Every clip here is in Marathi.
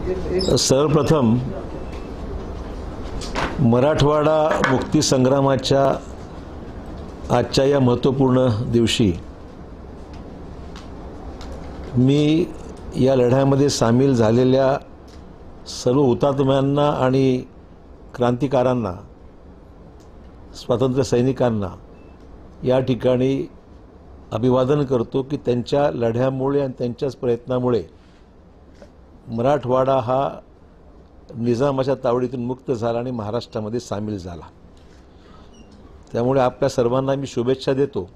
सर्वप्रथम मराठवाडा मुक्ती संग्रामाच्या आजच्या या महत्त्वपूर्ण दिवशी मी या लढ्यामध्ये सामील झालेल्या सर्व हुतात्म्यांना आणि क्रांतिकारांना, स्वातंत्र्य सैनिकांना या ठिकाणी अभिवादन करतो की त्यांच्या लढ्यामुळे आणि त्यांच्याच प्रयत्नामुळे मराठवाडा हा निजामाच्या तावडीतून मुक्त झाला आणि महाराष्ट्रामध्ये सामील झाला। त्यामुळे आपल्या सर्वांना मी शुभेच्छा देतो।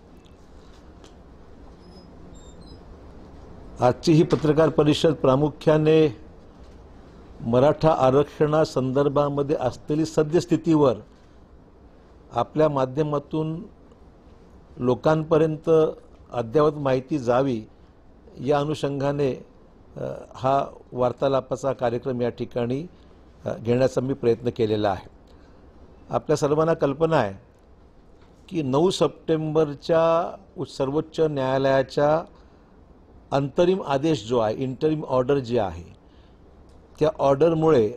आजची ही पत्रकार परिषद प्रामुख्याने मराठा आरक्षणासंदर्भामध्ये असलेली सद्यस्थितीवर आपल्या माध्यमातून लोकांपर्यंत अद्ययावत माहिती जावी या अनुषंगाने हा वार्तालापाचा कार्यक्रम या ठिकाणी घेण्याचा मी प्रयत्न केलेला आहे। आपल्या सर्वांना कल्पना आहे की 9 सप्टेंबरच्या सर्वोच्च न्यायालयाच्या अंतरिम आदेश जो आहे, इंटरिम ऑर्डर जी आहे, त्या ऑर्डरमुळे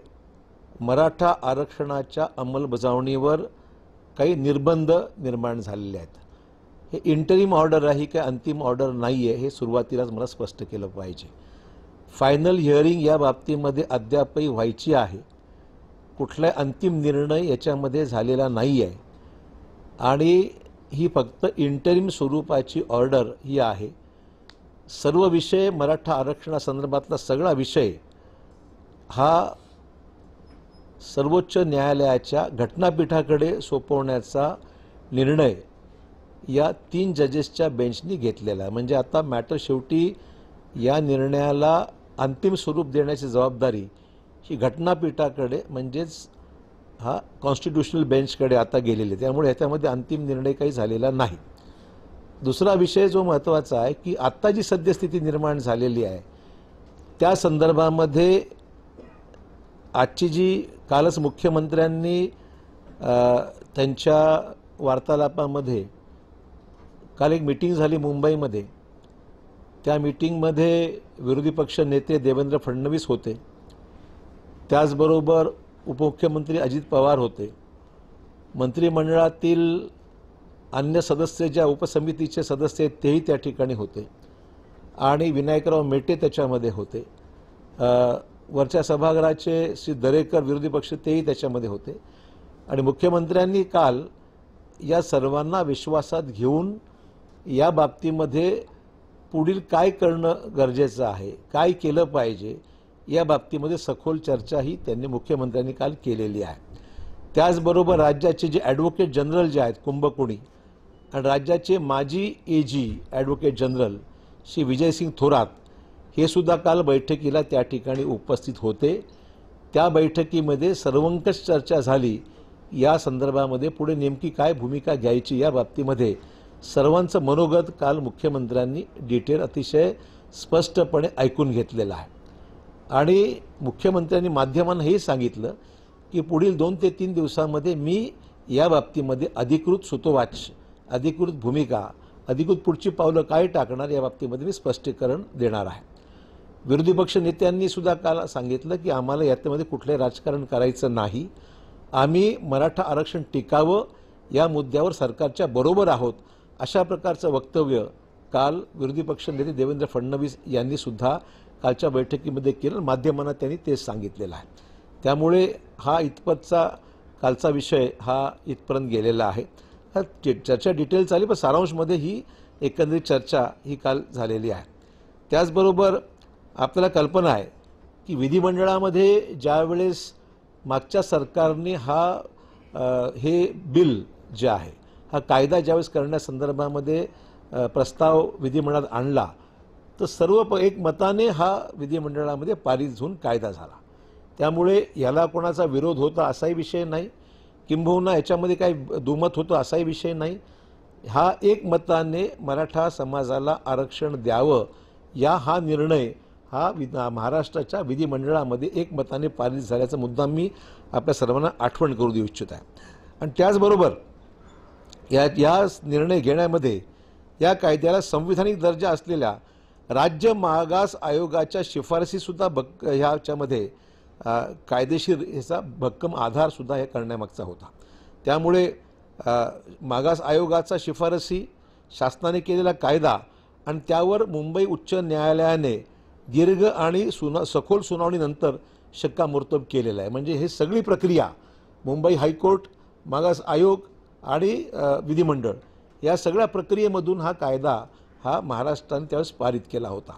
मराठा आरक्षणाच्या अंमलबजावणीवर काही निर्बंध निर्माण झालेले आहेत। हे इंटरिम ऑर्डर आहे, काही अंतिम ऑर्डर नाही आहे, हे सुरुवातीलाच मला स्पष्ट केलं पाहिजे। फायनल हिअरिंग या बाबतीमध्ये अद्यापही व्हायची आहे, कुठलाही अंतिम निर्णय याच्यामध्ये झालेला नाही आहे आणि ही फक्त इंटरिम स्वरूपाची ऑर्डर ही आहे। सर्व विषय, मराठा आरक्षणासंदर्भातला सगळा विषय हा सर्वोच्च न्यायालयाच्या घटनापीठाकडे सोपवण्याचा निर्णय या 3 जजेसच्या बेंचनी घेतलेला आहे। म्हणजे आता मॅटर शेवटी या निर्णयाला अंतिम स्वरूप देण्याची जबाबदारी ही घटनापीठाकडे म्हणजेच हा कॉन्स्टिट्यूशनल बेंचकडे आता गेलेली आहे। त्यामुळे याच्यामध्ये अंतिम निर्णय काही झालेला नाही। दुसरा विषय जो महत्त्वाचा आहे की आता जी सद्यस्थिती निर्माण झालेली आहे त्या संदर्भामध्ये आजची जी कालच मुख्यमंत्र्यांनी त्यांच्या वार्तालापामध्ये काल एक मीटिंग झाली मुंबईमध्ये, त्या मीटिंगमध्ये विरोधी पक्ष नेते देवेंद्र फडणवीस होते, त्याचबरोबर उपमुख्यमंत्री अजित पवार होते, मंत्रिमंडळातील अन्य सदस्य ज्या उपसमितीचे सदस्य आहेत तेही त्या ठिकाणी होते आणि विनायकराव मेटे त्याच्यामध्ये होते, वरच्या सभागृहाचे श्री दरेकर विरोधी पक्ष तेही त्याच्यामध्ये होते आणि मुख्यमंत्र्यांनी काल या सर्वांना विश्वासात घेऊन या बाबतीमध्ये पुढील काय करणं गरजेचं आहे, काय केलं पाहिजे या बाबतीमध्ये सखोल चर्चाही त्यांनी मुख्यमंत्र्यांनी काल केलेली आहे। त्याचबरोबर राज्याचे जे ॲडव्होकेट जनरल जे आहेत कुंभकोणी आणि राज्याचे माजी ag advocate general Shri Vijaysing Thorat हे सुद्धा काल बैठकीला त्या ठिकाणी उपस्थित होते। त्या बैठकीमध्ये सर्वंकष चर्चा झाली या संदर्भामध्ये पुढे नेमकी काय भूमिका घ्यायची या बाबतीमध्ये सर्वांचं मनोगत काल मुख्यमंत्र्यांनी डिटेल अतिशय स्पष्टपणे ऐकून घेतलेलं आहे आणि मुख्यमंत्र्यांनी माध्यमांना हे सांगितलं की पुढील 2 ते 3 दिवसांमध्ये मी या बाबतीमध्ये अधिकृत सूतोवाच, अधिकृत भूमिका, अधिकृत पुढची पावलं काय टाकणार या बाबतीमध्ये मी स्पष्टीकरण देणार आहे। विरोधी पक्ष नेत्यांनी सुद्धा काल सांगितलं की आम्हाला यामध्ये कुठले राजकारण करायचं नाही, आम्ही मराठा आरक्षण टिकावं या मुद्द्यावर सरकारच्या बरोबर आहोत अशा प्रकारचं वक्तव्य काल विरोधी पक्ष नेते देवेंद्र फडणवीस यांनी सुद्धा कालच्या बैठकीमध्ये केलं। माध्यमांना त्यांनी तेच सांगितलेलं आहे। त्यामुळे हा इतपतचा कालचा विषय हा इथपर्यंत गेलेला आहे। चर्चा डिटेल चालली पण सारांशमध्ये ही एकंदरीत चर्चा ही काल झालेली आहे। त्याचबरोबर आपल्याला कल्पना आहे की विधिमंडळामध्ये ज्यावेळेस मागच्या सरकारने हे बिल जे आहे, हा कायदा ज्यावेळेस करण्यासंदर्भामध्ये प्रस्ताव विधिमंडळात आणला तर सर्व एकमताने हा विधिमंडळामध्ये पारित होऊन कायदा झाला। त्यामुळे याला कोणाचा विरोध होता असाही विषय नाही, किंबहुना याच्यामध्ये काही दुमत होतं असाही विषय नाही। हा एकमताने मराठा समाजाला आरक्षण द्यावं हा निर्णय हा महाराष्ट्राच्या विधिमंडळामध्ये एकमताने पारित झाल्याचा मुद्दा मी आपल्या सर्वांना आठवण करू देऊ इच्छित आहे। आणि त्याचबरोबर या निर्णय घेण्यामध्ये या कायद्याला संविधानिक दर्जा असलेल्या राज्य मागास आयोगाच्या शिफारसी सुद्धा ह्याच्यामध्ये कायदेशीर ह्याचा भक्कम आधार सुद्धा हे करण्यामागचा होता. त्यामुळे मागास आयोगाचा शिफारसी, शासनाने केलेला कायदा आणि त्यावर मुंबई उच्च न्यायालयाने दीर्घ आणि सखोल सुनावणीनंतर शिक्कामोर्तब केलेला आहे. म्हणजे हे सगळी प्रक्रिया मुंबई हायकोर्ट, मागास आयोग आणि विधिमंडळ या सगळ्या प्रक्रियेमधून हा कायदा हा महाराष्ट्राने त्यावेळेस पारित केला होता.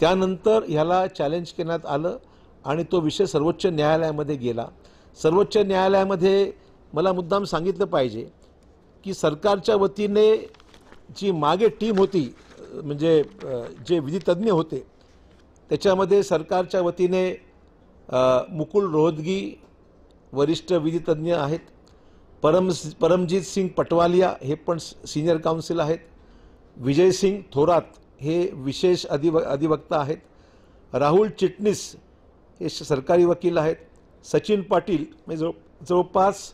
त्यानंतर ह्याला चॅलेंज करण्यात आलं आणि तो विषय सर्वोच्च न्यायालयामध्ये गेला. सर्वोच्च न्यायालयामध्ये मला मुद्दाम सांगितलं पाहिजे की सरकारच्या वतीने जी मागे टीम होती, म्हणजे जे विधितज्ञ होते, त्याच्यामध्ये सरकारच्या वतीने मुकुल रोहतगी वरिष्ठ विधितज्ञ आहेत, परमजीत सिंग पटवालिया हे पण सीनियर काउन्सिल आहेत, विजय सिंग थोरात हे विशेष अधिवक्ता आहेत, राहुल चिटणीस हे सरकारी वकील आहेत, सचिन पाटील म्हणजे जवळपास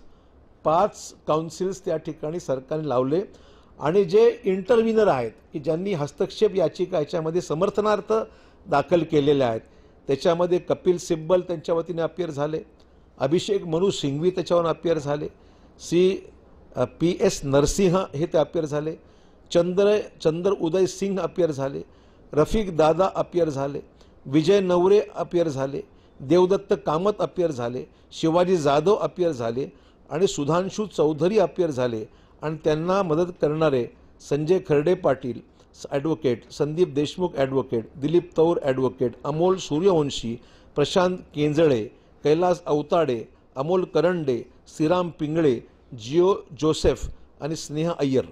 5 काउन्सिल्स त्या ठिकाणी सरकारने लावले. आणि जे इंटरव्हिनर आहेत की ज्यांनी हस्तक्षेप याचिका याच्यामध्ये समर्थनार्थ दाखल केलेल्या आहेत, त्याच्यामध्ये कपिल सिब्बल त्यांच्या वतीने अपियर झाले, अभिषेक मनु सिंघवी त्याच्यावर अपियर झाले, PS नरसिंह हे ते अपियर झाले, चंद्र उदय सिंह अपियर झाले, रफिक दादा अपियर झाले, विजय नवरे अपियर झाले, देवदत्त कामत अपियर झाले, शिवाजी जाधव अपियर झाले आणि सुधांशु चौधरी अपियर झाले. आणि त्यांना मदत करणारे संजय खर्डे पाटील ॲडव्होकेट, संदीप देशमुख ॲडव्होकेट, दिलीप तौर ॲडव्होकेट, अमोल सूर्यवंशी, प्रशांत केंजळे, कैलास अवताडे, अमोल करंडे, श्रीराम पिंगळे, जिओ जोसेफ आणि स्नेहा अय्यर,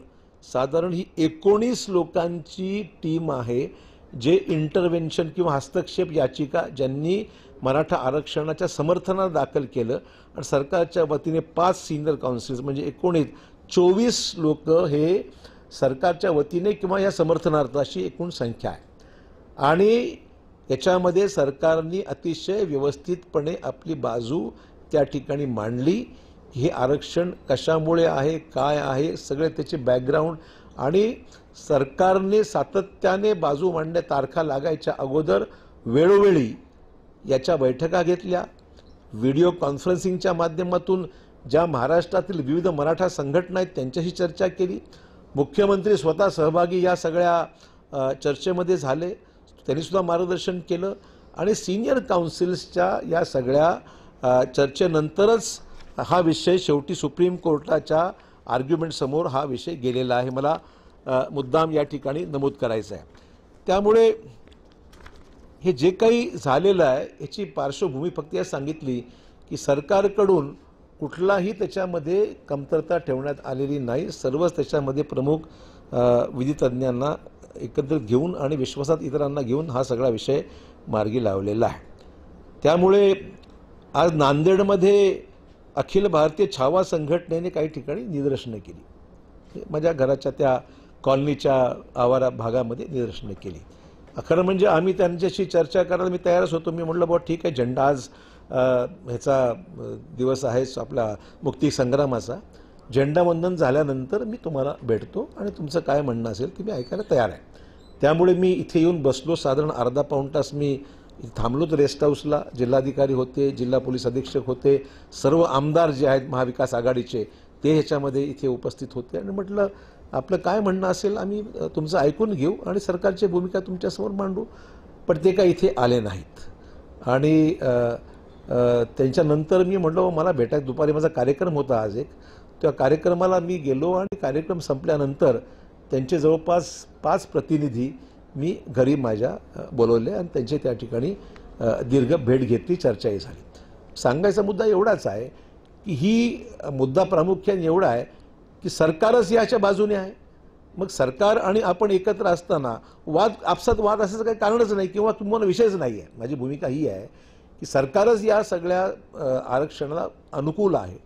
साधारण ही 19 लोकांची टीम आहे जे इंटरव्हेन्शन किंवा हस्तक्षेप याचिका ज्यांनी मराठा आरक्षणाच्या समर्थनात दाखल केलं. आणि सरकारच्या वतीने 5 सिनियर काउन्सिल्स म्हणजे एकूण 24 लोक हे सरकारच्या वतीने किंवा या समर्थनार्थ अशी एकूण संख्या आहे. आणि याच्यामध्ये सरकारने अतिशय व्यवस्थितपणे आपली बाजू त्या ठिकाणी मांडली. हे आरक्षण कशामुळे आहे, काय आहे, सगळे त्याचे बॅकग्राऊंड आणि सरकारने सातत्याने बाजू मांडण्या तारखा लागायच्या अगोदर वेळोवेळी याच्या बैठका घेतल्या. व्हिडिओ कॉन्फरन्सिंगच्या माध्यमातून ज्या महाराष्ट्रातील विविध मराठा संघटना आहेत त्यांच्याशी चर्चा केली. मुख्यमंत्री स्वतः सहभागी या सगळ्या चर्चेमध्ये झाले, त्यांनीसुद्धा मार्गदर्शन केलं. आणि सिनियर काउन्सिल्सच्या या सगळ्या चर्चेनंतरच हा विषय शेवटी सुप्रीम कोर्टाच्या आर्ग्युमेंटसमोर हा विषय गेलेला आहे. मला मुद्दाम या ठिकाणी नमूद करायचं आहे. त्यामुळे हे जे काही झालेलं आहे याची पार्श्वभूमी फक्त या सांगितली की सरकारकडून कुठलाही त्याच्यामध्ये कमतरता ठेवण्यात आलेली नाही. सर्वच त्याच्यामध्ये प्रमुख विधितज्ञांना एकत्रित घेऊन आणि विश्वासात इतरांना घेऊन हा सगळा विषय मार्गी लावलेला आहे. त्यामुळे आज नांदेडमध्ये अखिल भारतीय छावा संघटनेने काही ठिकाणी निदर्शनं केली. माझ्या घराच्या त्या कॉलनीच्या आवारा भागामध्ये निदर्शनं केली. खरं म्हणजे आम्ही त्यांच्याशी चर्चा करायला मी तयारच होतो. मी म्हटलं बुवा ठीक आहे, झेंडा आज ह्याचा दिवस आहे आपला मुक्ती संग्रामाचा, झेंडावंदन झाल्यानंतर मी तुम्हाला भेटतो आणि तुमचं काय म्हणणं असेल की मी ऐकायला तयार आहे. त्यामुळे मी इथे येऊन बसलो. साधारण अर्धा पाऊण तास मी थांबलोच रेस्ट हाऊसला. जिल्हाधिकारी होते, जिल्हा पोलीस अधीक्षक होते, सर्व आमदार जे आहेत महाविकास आघाडीचे ते ह्याच्यामध्ये इथे उपस्थित होते. आणि म्हटलं आपलं काय म्हणणं असेल आम्ही तुमचं ऐकून घेऊ आणि सरकारची भूमिका तुमच्यासमोर मांडू. पण ते काय इथे आले नाहीत. आणि त्यांच्यानंतर मी म्हटलं मला भेटायचं, दुपारी माझा कार्यक्रम होता आज एक, त्या कार्यक्रमाला मी गेलो आणि कार्यक्रम संपल्यानंतर त्यांचे जवळपास 5 प्रतिनिधी मी घरी माझ्या बोलवले आणि त्यांचे त्या ठिकाणी दीर्घ भेट घेतली, चर्चाही झाली. सांगायचा मुद्दा एवढाच आहे की ही मुद्दा प्रामुख्याने एवढा आहे की सरकारच याच्या बाजूने आहे. मग सरकार आणि आपण एकत्र असताना आपसात वाद असायचं काही कारणच नाही किंवा तुम्हाला विषयच नाही आहे. माझी भूमिका ही आहे की सरकारच या सगळ्या आरक्षणाला अनुकूल आहे.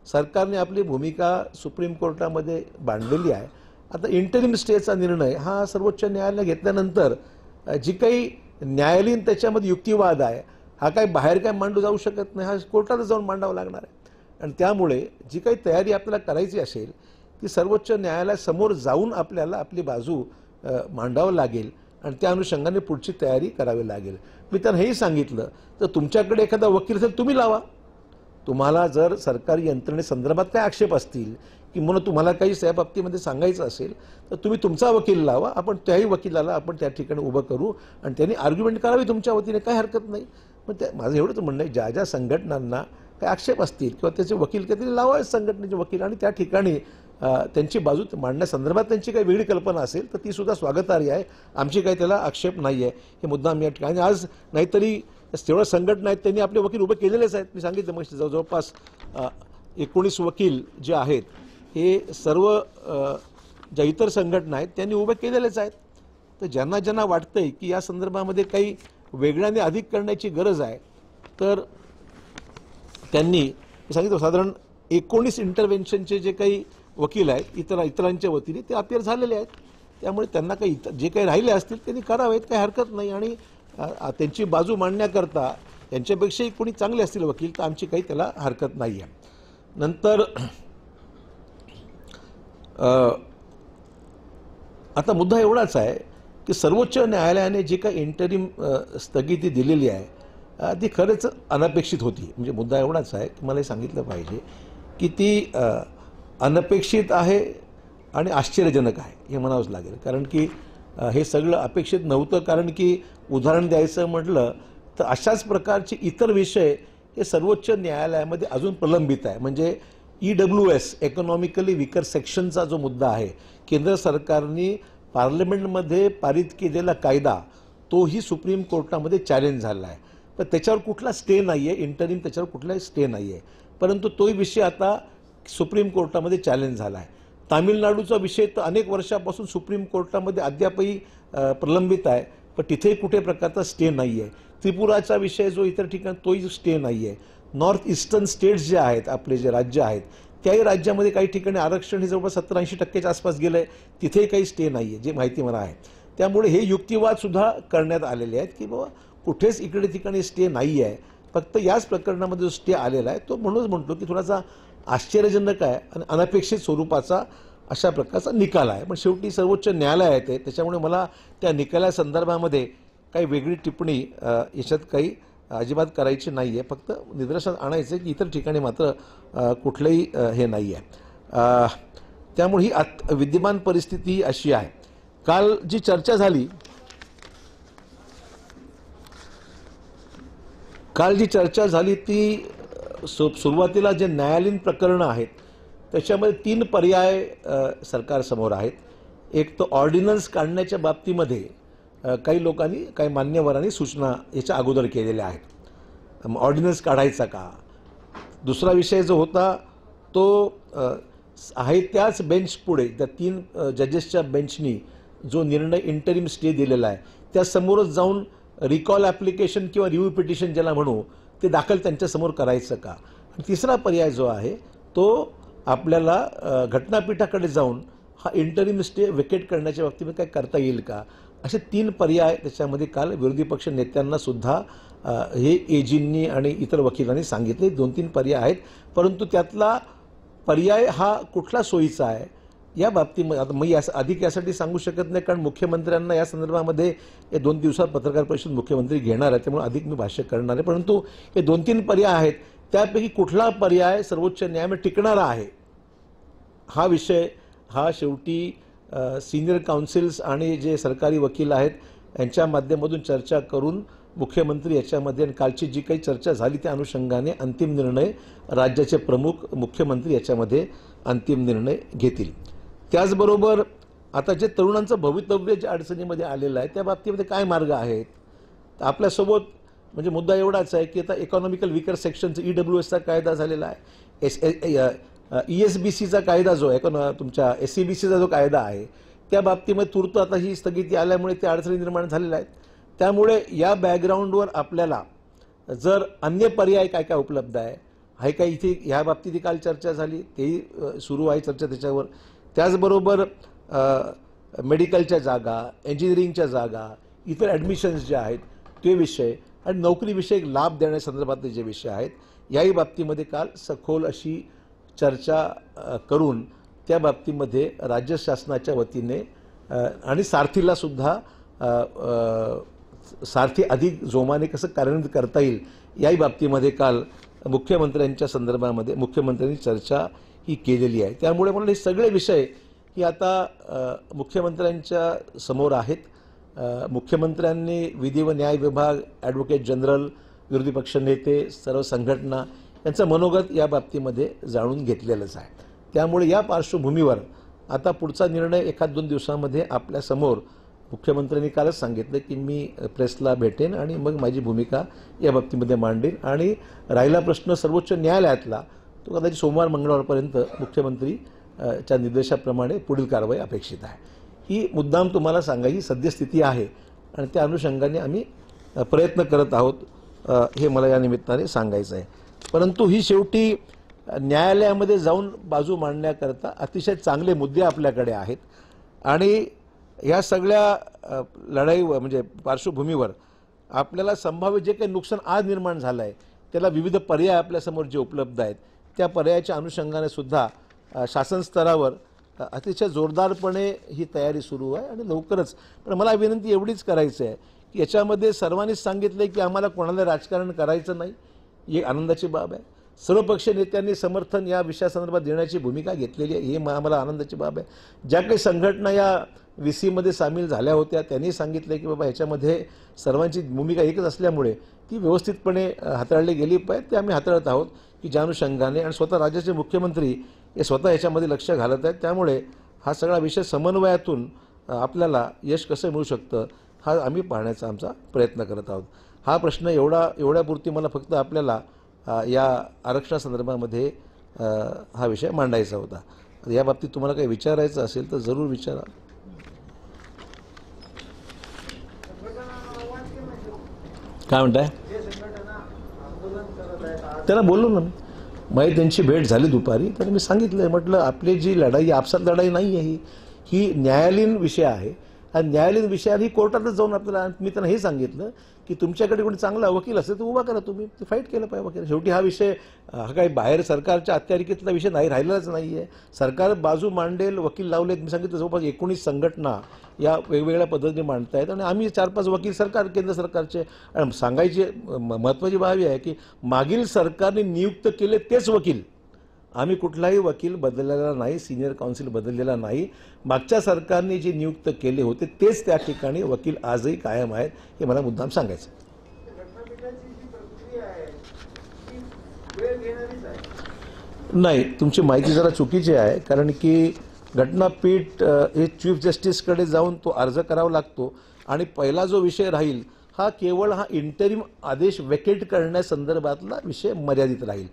सरकारने आपली भूमिका सुप्रीम कोर्टामध्ये मांडलेली आहे. आता इंटरिम स्टेचा निर्णय हा सर्वोच्च न्यायालयाने घेतल्यानंतर जी काही न्यायालयीन त्याच्यामध्ये युक्तिवाद आहे हा काही बाहेर काय मांडू जाऊ शकत नाही, हा कोर्टाला जाऊन मांडावा लागणार आहे. आणि त्यामुळे जी काही तयारी आपल्याला करायची असेल ती सर्वोच्च न्यायालयासमोर जाऊन आपल्याला आपली बाजू मांडावं लागेल आणि त्या अनुषंगाने पुढची तयारी करावी लागेल. मी त्यांना हेही सांगितलं तर तुमच्याकडे एखादा वकील असेल तुम्ही लावा. तुम्हाला जर सरकारी यंत्रणेसंदर्भात काय आक्षेप असतील की म्हणून तुम्हाला काही त्या बाबतीमध्ये सांगायचं असेल तर तुम्ही तुमचा वकील लावा. आपण त्याही वकिलाला आपण त्या ठिकाणी उभं करू आणि त्यांनी आर्ग्युमेंट करावी तुमच्या वतीने, काही हरकत नाही. पण त्या माझं एवढंच म्हणणं आहे, ज्या ज्या संघटनांना काही आक्षेप असतील किंवा त्याचे वकील काहीतरी लावा संघटनेचे वकील, आणि त्या ठिकाणी त्यांची बाजू मांडण्यासंदर्भात त्यांची काही वेगळी कल्पना असेल तर ती सुद्धा स्वागतार्ह आहे. आमची काही त्याला आक्षेप नाही आहे. हे मुद्दा आम्ही या ठिकाणी आज नाहीतरी तेवढ्या संघटना आहेत त्यांनी आपले वकील उभे केलेलेच आहेत. मी सांगितलं मग जवळपास 19 वकील जे आहेत हे सर्व ज्या इतर संघटना आहेत त्यांनी उभे केलेलेच आहेत. तर ज्यांना ज्यांना वाटतंय की या संदर्भामध्ये काही वेगळ्याने अधिक करण्याची गरज आहे तर त्यांनी सांगितलं साधारण 19 इंटरव्हेन्शनचे जे काही वकील आहेत इतरांच्या वतीने ते अपिअर झालेले आहेत. त्यामुळे त्यांना काही जे काही राहिले असतील त्यांनी करावेत, काही हरकत नाही. आणि त्यांची बाजू मांडण्याकरता त्यांच्यापेक्षाही कोणी चांगले असतील वकील तर आमची काही त्याला हरकत नाही आहे. नंतर आता मुद्दा एवढाच आहे की सर्वोच्च न्यायालयाने जी काही इंटरिम स्थगिती दिलेली आहे ती खरंच अनपेक्षित होती. म्हणजे मुद्दा एवढाच आहे की मला हे सांगितलं पाहिजे की ती अनपेक्षित आहे आणि आश्चर्यजनक आहे हे म्हणावंच लागेल. कारण की हे सगळं अपेक्षित नव्हतं. कारण की उदाहरण द्यायचं म्हटलं तर अशाच प्रकारचे इतर विषय हे सर्वोच्च न्यायालयामध्ये अजून प्रलंबित आहे. म्हणजे EWS इकॉनॉमिकली विकर सेक्शनचा जो मुद्दा आहे, केंद्र सरकारने पार्लमेंटमध्ये पारित केलेला कायदा तोही सुप्रीम कोर्टामध्ये चॅलेंज झाला आहे. पण त्याच्यावर कुठला स्टे नाही आहे, इंटरिम त्याच्यावर कुठलाही स्टे नाही आहे. परंतु तोही विषय आता सुप्रीम कोर्टामध्ये चॅलेंज झाला आहे. तामिळनाडूचा विषय तर अनेक वर्षापासून सुप्रीम कोर्टामध्ये अद्यापही प्रलंबित आहे, पण तिथेही कुठे प्रकारचा स्टे नाही आहे. त्रिपुराचा विषय जो इतर ठिकाणी तोही स्टे नाही आहे. नॉर्थ ईस्टर्न स्टेट्स जे आहेत आपले जे राज्य आहेत त्याही राज्यामध्ये काही ठिकाणी आरक्षण हे जवळपास 70-80% आसपास गेलं आहे, तिथेही काही स्टे नाही आहे जे माहिती मला आहे. त्यामुळे हे युक्तिवादसुद्धा करण्यात आलेले आहेत की बाबा कुठेच इकडे ठिकाणी स्टे नाही आहे, फक्त याच प्रकरणामध्ये जो स्टे आलेला आहे तो म्हणूनच म्हणतो की थोडासा आश्चर्यजनक आहे आणि अनपेक्षित स्वरूपाचा अशा प्रकारचा निकाल आहे. पण शेवटी सर्वोच्च न्यायालय आहे ते, त्याच्यामुळे मला त्या निकालासंदर्भामध्ये काही वेगळी टिप्पणी याच्यात काही अजिबात करायची नाही आहे. फक्त निदर्शनास आणायचं की इतर ठिकाणी मात्र कुठलंही हे नाही आहे. त्यामुळे ही विद्यमान परिस्थिती अशी आहे. काल जी चर्चा झाली ती सुरुवातीला जे न्यायालयीन प्रकरणं आहेत त्याच्यामध्ये 3 पर्याय सरकारसमोर आहेत. एक तर ऑर्डिनन्स काढण्याच्या बाबतीमध्ये काही लोकांनी काही मान्यवरांनी सूचना याच्या अगोदर केलेल्या आहेत. ऑर्डिनन्स काढायचा का. दुसरा विषय जो होता तो आहे त्याच बेंच पुढे त्या 3 जजेसच्या बेंचनी जो निर्णय इंटरिम स्टे दिलेला आहे त्यासमोरच जाऊन रिकॉल ॲप्लिकेशन किंवा रिव्ह्यू पिटिशन ज्याला म्हणू ते दाखल त्यांच्यासमोर करायचं का. आणि तिसरा पर्याय जो आहे तो आपल्याला घटनापीठाकडे जाऊन हा इंटरिम स्टे वेकेट करण्याच्या बाबतीमध्ये काय करता येईल का. असे 3 पर्याय त्याच्यामध्ये काल विरोधी पक्ष नेत्यांना सुद्धा हे एजींनी आणि इतर वकिलांनी सांगितले. 2-3 पर्याय आहेत, परंतु त्यातला पर्याय हा कुठला सोयीचा आहे या बाबतीमध्ये आता मी अधिक यासाठी सांगू शकत नाही, कारण मुख्यमंत्र्यांना या संदर्भामध्ये हे 2 दिवसात पत्रकार परिषद मुख्यमंत्री घेणार आहे, त्यामुळे अधिक मी भाष्य करणार आहे. परंतु हे 2-3 पर्याय आहेत, त्यापैकी कुठला पर्याय सर्वोच्च न्यायालयामध्ये टिकणारा आहे हा विषय हा शेवटी सिनियर काउन्सिल्स आणि जे सरकारी वकील आहेत यांच्या माध्यमातून चर्चा करून मुख्यमंत्री याच्यामध्ये आणि कालची जी काही चर्चा झाली त्या अनुषंगाने अंतिम निर्णय राज्याचे प्रमुख मुख्यमंत्री याच्यामध्ये अंतिम निर्णय घेतील. त्याचबरोबर आता जे तरुणांचं भवितव्य जे अडचणीमध्ये आलेलं आहे त्या बाबतीमध्ये काय मार्ग आहेत. तर आपल्यासोबत म्हणजे मुद्दा एवढाच आहे की आता इकॉनॉमिकल विकर सेक्शनचा EWSचा कायदा झालेला आहे. ESBCचा कायदा जो आहे तुमच्या SCBCचा जो कायदा आहे त्या बाबतीमध्ये तूर्त आता ही स्थगिती आल्यामुळे त्या अडचणी निर्माण झालेल्या आहेत. त्यामुळे या बॅकग्राऊंडवर आपल्याला जर अन्य पर्याय काय काय उपलब्ध आहे काय इथे ह्या बाबतीत काल चर्चा झाली तेही सुरू आहे चर्चा त्याच्यावर. त्याचबरोबर मेडिकलच्या जागा, इंजिनिअरिंगच्या जागा, इतर ॲडमिशन्स जे आहेत ते विषय आणि नोकरीविषयक लाभ देण्यासंदर्भातले जे विषय आहेत याही बाबतीमध्ये काल सखोल अशी चर्चा करून त्या बाबतीमध्ये राज्य शासनाच्या वतीने आणि सारथीला सुद्धा सारथी अधिक जोमाने कसं कार्यान्वित करता येईल याही बाबतीमध्ये काल मुख्यमंत्र्यांच्या संदर्भामध्ये मुख्यमंत्र्यांनी चर्चा ही केलेली आहे. त्यामुळे मला हे सगळे विषय ही आता मुख्यमंत्र्यांच्या समोर आहेत. मुख्यमंत्र्यांनी विधी व न्याय विभाग, ॲडव्होकेट जनरल, विरोधी पक्षनेते, सर्व संघटना यांचं मनोगत या बाबतीमध्ये जाणून घेतलेलंच आहे. त्यामुळे या पार्श्वभूमीवर आता पुढचा निर्णय एखाद 2 दिवसामध्ये आपल्यासमोर मुख्यमंत्र्यांनी कालच सांगितलं की मी प्रेसला भेटेन आणि मग माझी भूमिका या बाबतीमध्ये मांडेन. आणि राहिला प्रश्न सर्वोच्च न्यायालयातला, तो कदाचित सोमवार मंगळवारपर्यंत मुख्यमंत्री च्या निर्देशाप्रमाणे पुढील कारवाई अपेक्षित आहे. ही मुद्दाम तुम्हाला सांगा ही सद्यस्थिती आहे आणि त्या अनुषंगाने आम्ही प्रयत्न करत आहोत, हे मला या निमित्ताने सांगायचं आहे. परंतु ही शेवटी न्यायालयामध्ये जाऊन बाजू मांडण्याकरता अतिशय चांगले मुद्दे आपल्याकडे आहेत आणि या सगळ्या लढाई म्हणजे पार्श्वभूमीवर आपल्याला संभाव्य जे काही नुकसान आज निर्माण झालं आहे त्याला विविध पर्याय आपल्यासमोर जे उपलब्ध आहेत त्या पर्यायाच्या अनुषंगाने सुद्धा शासन स्तरावर अतिशय जोरदारपणे ही तयारी सुरू आहे आणि लवकरच. पण मला विनंती एवढीच करायची आहे की याच्यामध्ये सर्वांनीच सांगितलं की आम्हाला कोणाला राजकारण करायचं नाही, ही आनंदाची बाब आहे. सर्वपक्षीय नेत्यांनी समर्थन या विषयासंदर्भात देण्याची भूमिका घेतलेली आहे, ही आम्हाला आनंदाची बाब आहे. ज्या काही संघटना या VC सामील झाल्या होत्या त्यांनी सांगितलं की बाबा ह्याच्यामध्ये सर्वांची भूमिका एकच असल्यामुळे ती व्यवस्थितपणे हाताळली गेली पाहिजे. ते आम्ही हाताळत आहोत की ज्या अनुषंगाने आणि स्वतः राज्याचे मुख्यमंत्री हे स्वतः ह्याच्यामध्ये लक्ष घालत आहेत. त्यामुळे हा सगळा विषय समन्वयातून आपल्याला यश कसं मिळू शकतं हा आम्ही पाहण्याचा आमचा प्रयत्न करत आहोत. हा प्रश्न एवढ्यापुरती मला फक्त आपल्याला या आरक्षणासंदर्भामध्ये हा विषय मांडायचा होता. या बाबतीत तुम्हाला काही विचारायचं असेल तर जरूर विचारा. काय म्हणताय? त्यांना बोललो ना मी, माझी त्यांची भेट झाली दुपारी, तर मी सांगितलं, म्हटलं आपली जी लढाई आपसात लढाई नाही आहे, ही न्यायालयीन विषय आहे आणि न्यायालयीन विषयाने कोर्टातच जाऊन आपल्याला. मी त्यांना हे सांगितलं की तुमच्याकडे कोणी चांगला वकील असेल तर उभा करा, तुम्ही फाईट केलं पाहिजे वकील. शेवटी हा विषय हा काही बाहेर सरकारच्या अत्यारिकेतला विषय नाही, राहिलेलाच नाही आहे. सरकार बाजू मांडेल, वकील लावलेत. मी सांगितलं जवळपास 19 संघटना या वेगवेगळ्या पद्धतीने मांडत आहेत आणि आम्ही 4-5 वकील सरकार केंद्र सरकारचे. आणि सांगायची महत्त्वाची बाब आहे की मागील सरकारने नियुक्त केले तेच वकील, आम्ही कुठलाही वकील बदललेला नाही, सिनियर काउन्सिल बदललेला नाही. मागच्या सरकारने जे नियुक्त केले होते तेच त्या ठिकाणी वकील आजही कायम आहेत, हे मला मुद्दाम सांगायचं. नाही, तुमची माहिती जरा चुकीची आहे. कारण की घटनापीठ हे चीफ जस्टिसकडे जाऊन तो अर्ज करावा लागतो आणि पहिला जो विषय राहील हा केवळ हा इंटरिम आदेश वेकेट करण्यासंदर्भातला विषय मर्यादित राहील.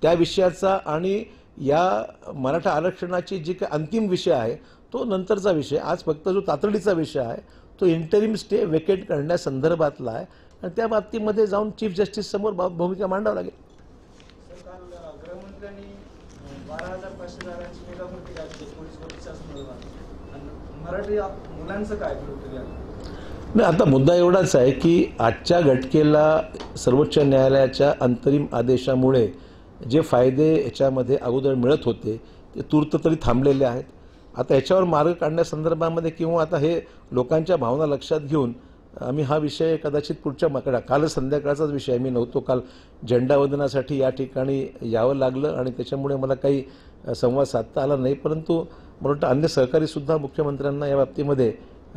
त्या विषयाचा आणि या मराठा आरक्षणाची जी काही अंतिम विषय आहे तो नंतरचा विषय. आज फक्त जो तातडीचा विषय आहे तो इंटरिम स्टे वेकेट करण्यासंदर्भातला आहे आणि त्या बाबतीमध्ये जाऊन चीफ जस्टिस समोर भूमिका मांडावं लागेल. नाही, आता मुद्दा एवढाच आहे की आजच्या घटकेला सर्वोच्च न्यायालयाच्या अंतरिम आदेशामुळे जे फायदे याच्यामध्ये अगोदर मिळत होते ते तूर्त तरी थांबलेले आहेत. आता याच्यावर मार्ग काढण्यासंदर्भामध्ये किंवा आता हे लोकांच्या भावना लक्षात घेऊन आम्ही हा विषय कदाचित पुढच्या कालच संध्याकाळचाच विषय, मी नव्हतो काल, झेंडावंदनासाठी या ठिकाणी यावं लागलं आणि त्याच्यामुळे मला काही संवाद साधता आला नाही. परंतु मला वाटतं अन्य सहकारीसुद्धा मुख्यमंत्र्यांना या बाबतीमध्ये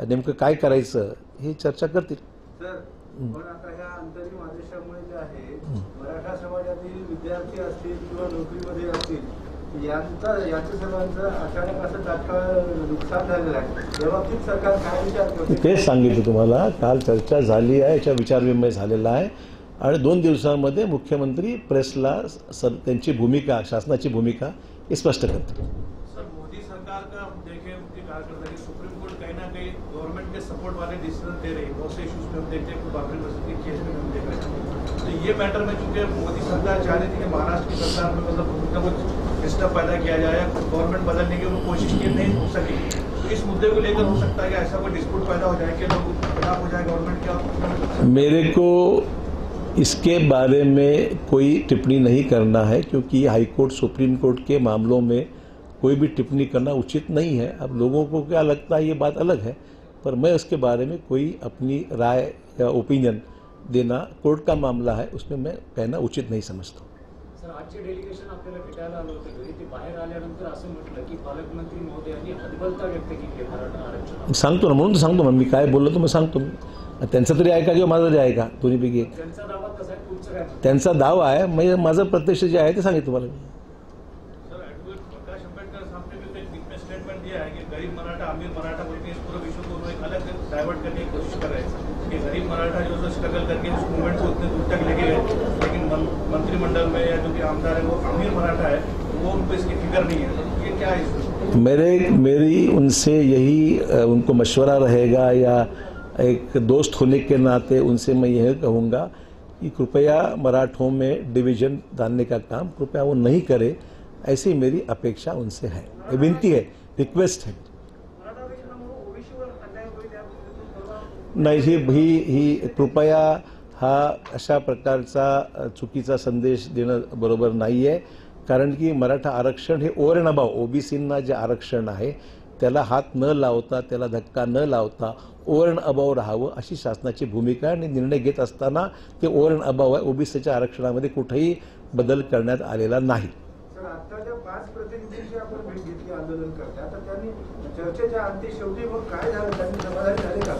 नेमकं काय करायचं ही चर्चा करतील. पण आता ह्या अंतरिम आदेशामुळे जे आहे मराठा समाजातील विद्यार्थी असतील किंवा नोकरीमध्ये असतील याचं सर्वांचं अचानक असं तात्काळ नुकसान झालेलं आहे. या बाबतीत सरकार काय विचार करते तेच सांगितलं तुम्हाला. काल चर्चा झाली आहे, याच्या विचारविनिमय झालेला आहे आणि 2 दिवसांमध्ये मुख्यमंत्री प्रेसला त्यांची भूमिका, शासनाची भूमिका हे स्पष्ट करतील. सर, मोदी सरकार का देखें उनकी कारकर्दगी, सुप्रीम कोर्ट कहीं ना कहीं गवर्नमेंट के सपोर्ट वाले डिसीजन दे रही है. बहुत से इश्यूज में हम देखते हैं, बाबरी मस्जिद के केस में हम देख रहे हैं. तो ये मैटर में चूंकि मोदी सरकार चाह रही थी कि महाराष्ट्र की सरकार में मतलब उनका कुछ डिस्टर्ब पैदा किया जाए, गवर्नमेंट बदलने की वो कोशिश की, नहीं हो सकी. तो इस मुद्दे को लेकर हो सकता है कि ऐसा कोई डिस्प्यूट पैदा हो जाए कि लोग खिलाफ हो जाए गवर्नमेंट का. मेरे को इसके बारे में कोई टिप्पणी नहीं करना है क्योंकि हाईकोर्ट सुप्रीम कोर्ट के मामलों में कोई भी टिप्पणी करना उचित नहीं है. अब लोगों को क्या लगता है ये बात अलग है. पर मैं उसके बारे में कोई अपनी राय या ओपिनियन देना, कोर्ट का मामला है, उसमें मैं कहना उचित नहीं समझता. सर, आजचे डेलिगेशन आपल्याला भेटायला आलं होतं घरी. ते बाहेर आल्यानंतर असं म्हटलं की पालकमंत्री महोदयांनी हतबलता व्यक्त केली आहे मराठा आरक्षण. सांगतो ना, म्हणून तर सांगतो मग मी काय बोललो तर मग सांगतो मी. त्यांचा तरी ऐका किंवा माझा तरी ऐका, दोन्हीपैकी एक. त्यांचा दावा कसा आहे, तुमचं काय? त्यांचा दावा आहे, म्हणजे माझं प्रत्यक्ष जे आहे ते सांगितलं तुम्हाला मी. सर, एडवोकेट प्रकाश आंबेडकर साहब ने भी एक बिग स्टेटमेंट दिया है कि गरीब मराठा अमीर मराठा बोल के इस पूरे विश्व को एक अलग डाइवर्ट करने की कोशिश कर रहे हैं कि गरीब मराठा जो है स्ट्रगल करके इस मूवमेंट को उतने दूर तक लेके गए, लेकिन मंत्रिमंडल में या जो कि आमदार है वो अमीर मराठा है, वो उनको इसकी फिक्र नहीं है. ये क्या है? मेरी उनसे यही उनको मशवरा रहेगा, या एक दोस्त होने के नाते उनसे मैं यह कहूँगा कि कृपया मराठों में डिवीजन डालने का काम कृपया वो नहीं करे, ऐसी मेरी अपेक्षा उनसे है, विनती है, रिक्वेस्ट है. नाही, ही कृपया हा अशा प्रकारचा चुकीचा संदेश देणं बरोबर नाही आहे. कारण की मराठा आरक्षण हे ओव्हर अँड अबाव ओबीसींना जे आरक्षण आहे त्याला हात न लावता, त्याला धक्का न लावता ओव्हर अँड अबाव राहावं अशी शासनाची भूमिका आहे. आणि निर्णय घेत असताना ते ओव्हर अँड अबाव आहे. ओबीसीच्या आरक्षणामध्ये कुठेही बदल करण्यात आलेला नाही. सर, आता ज्या 5 प्रतिनिधींची आपण भेट घेतली आंदोलन करता, तर त्यांनी चर्चेच्या अंती शेवटी मग काय झालं, त्यांनी समाधानी झाले का?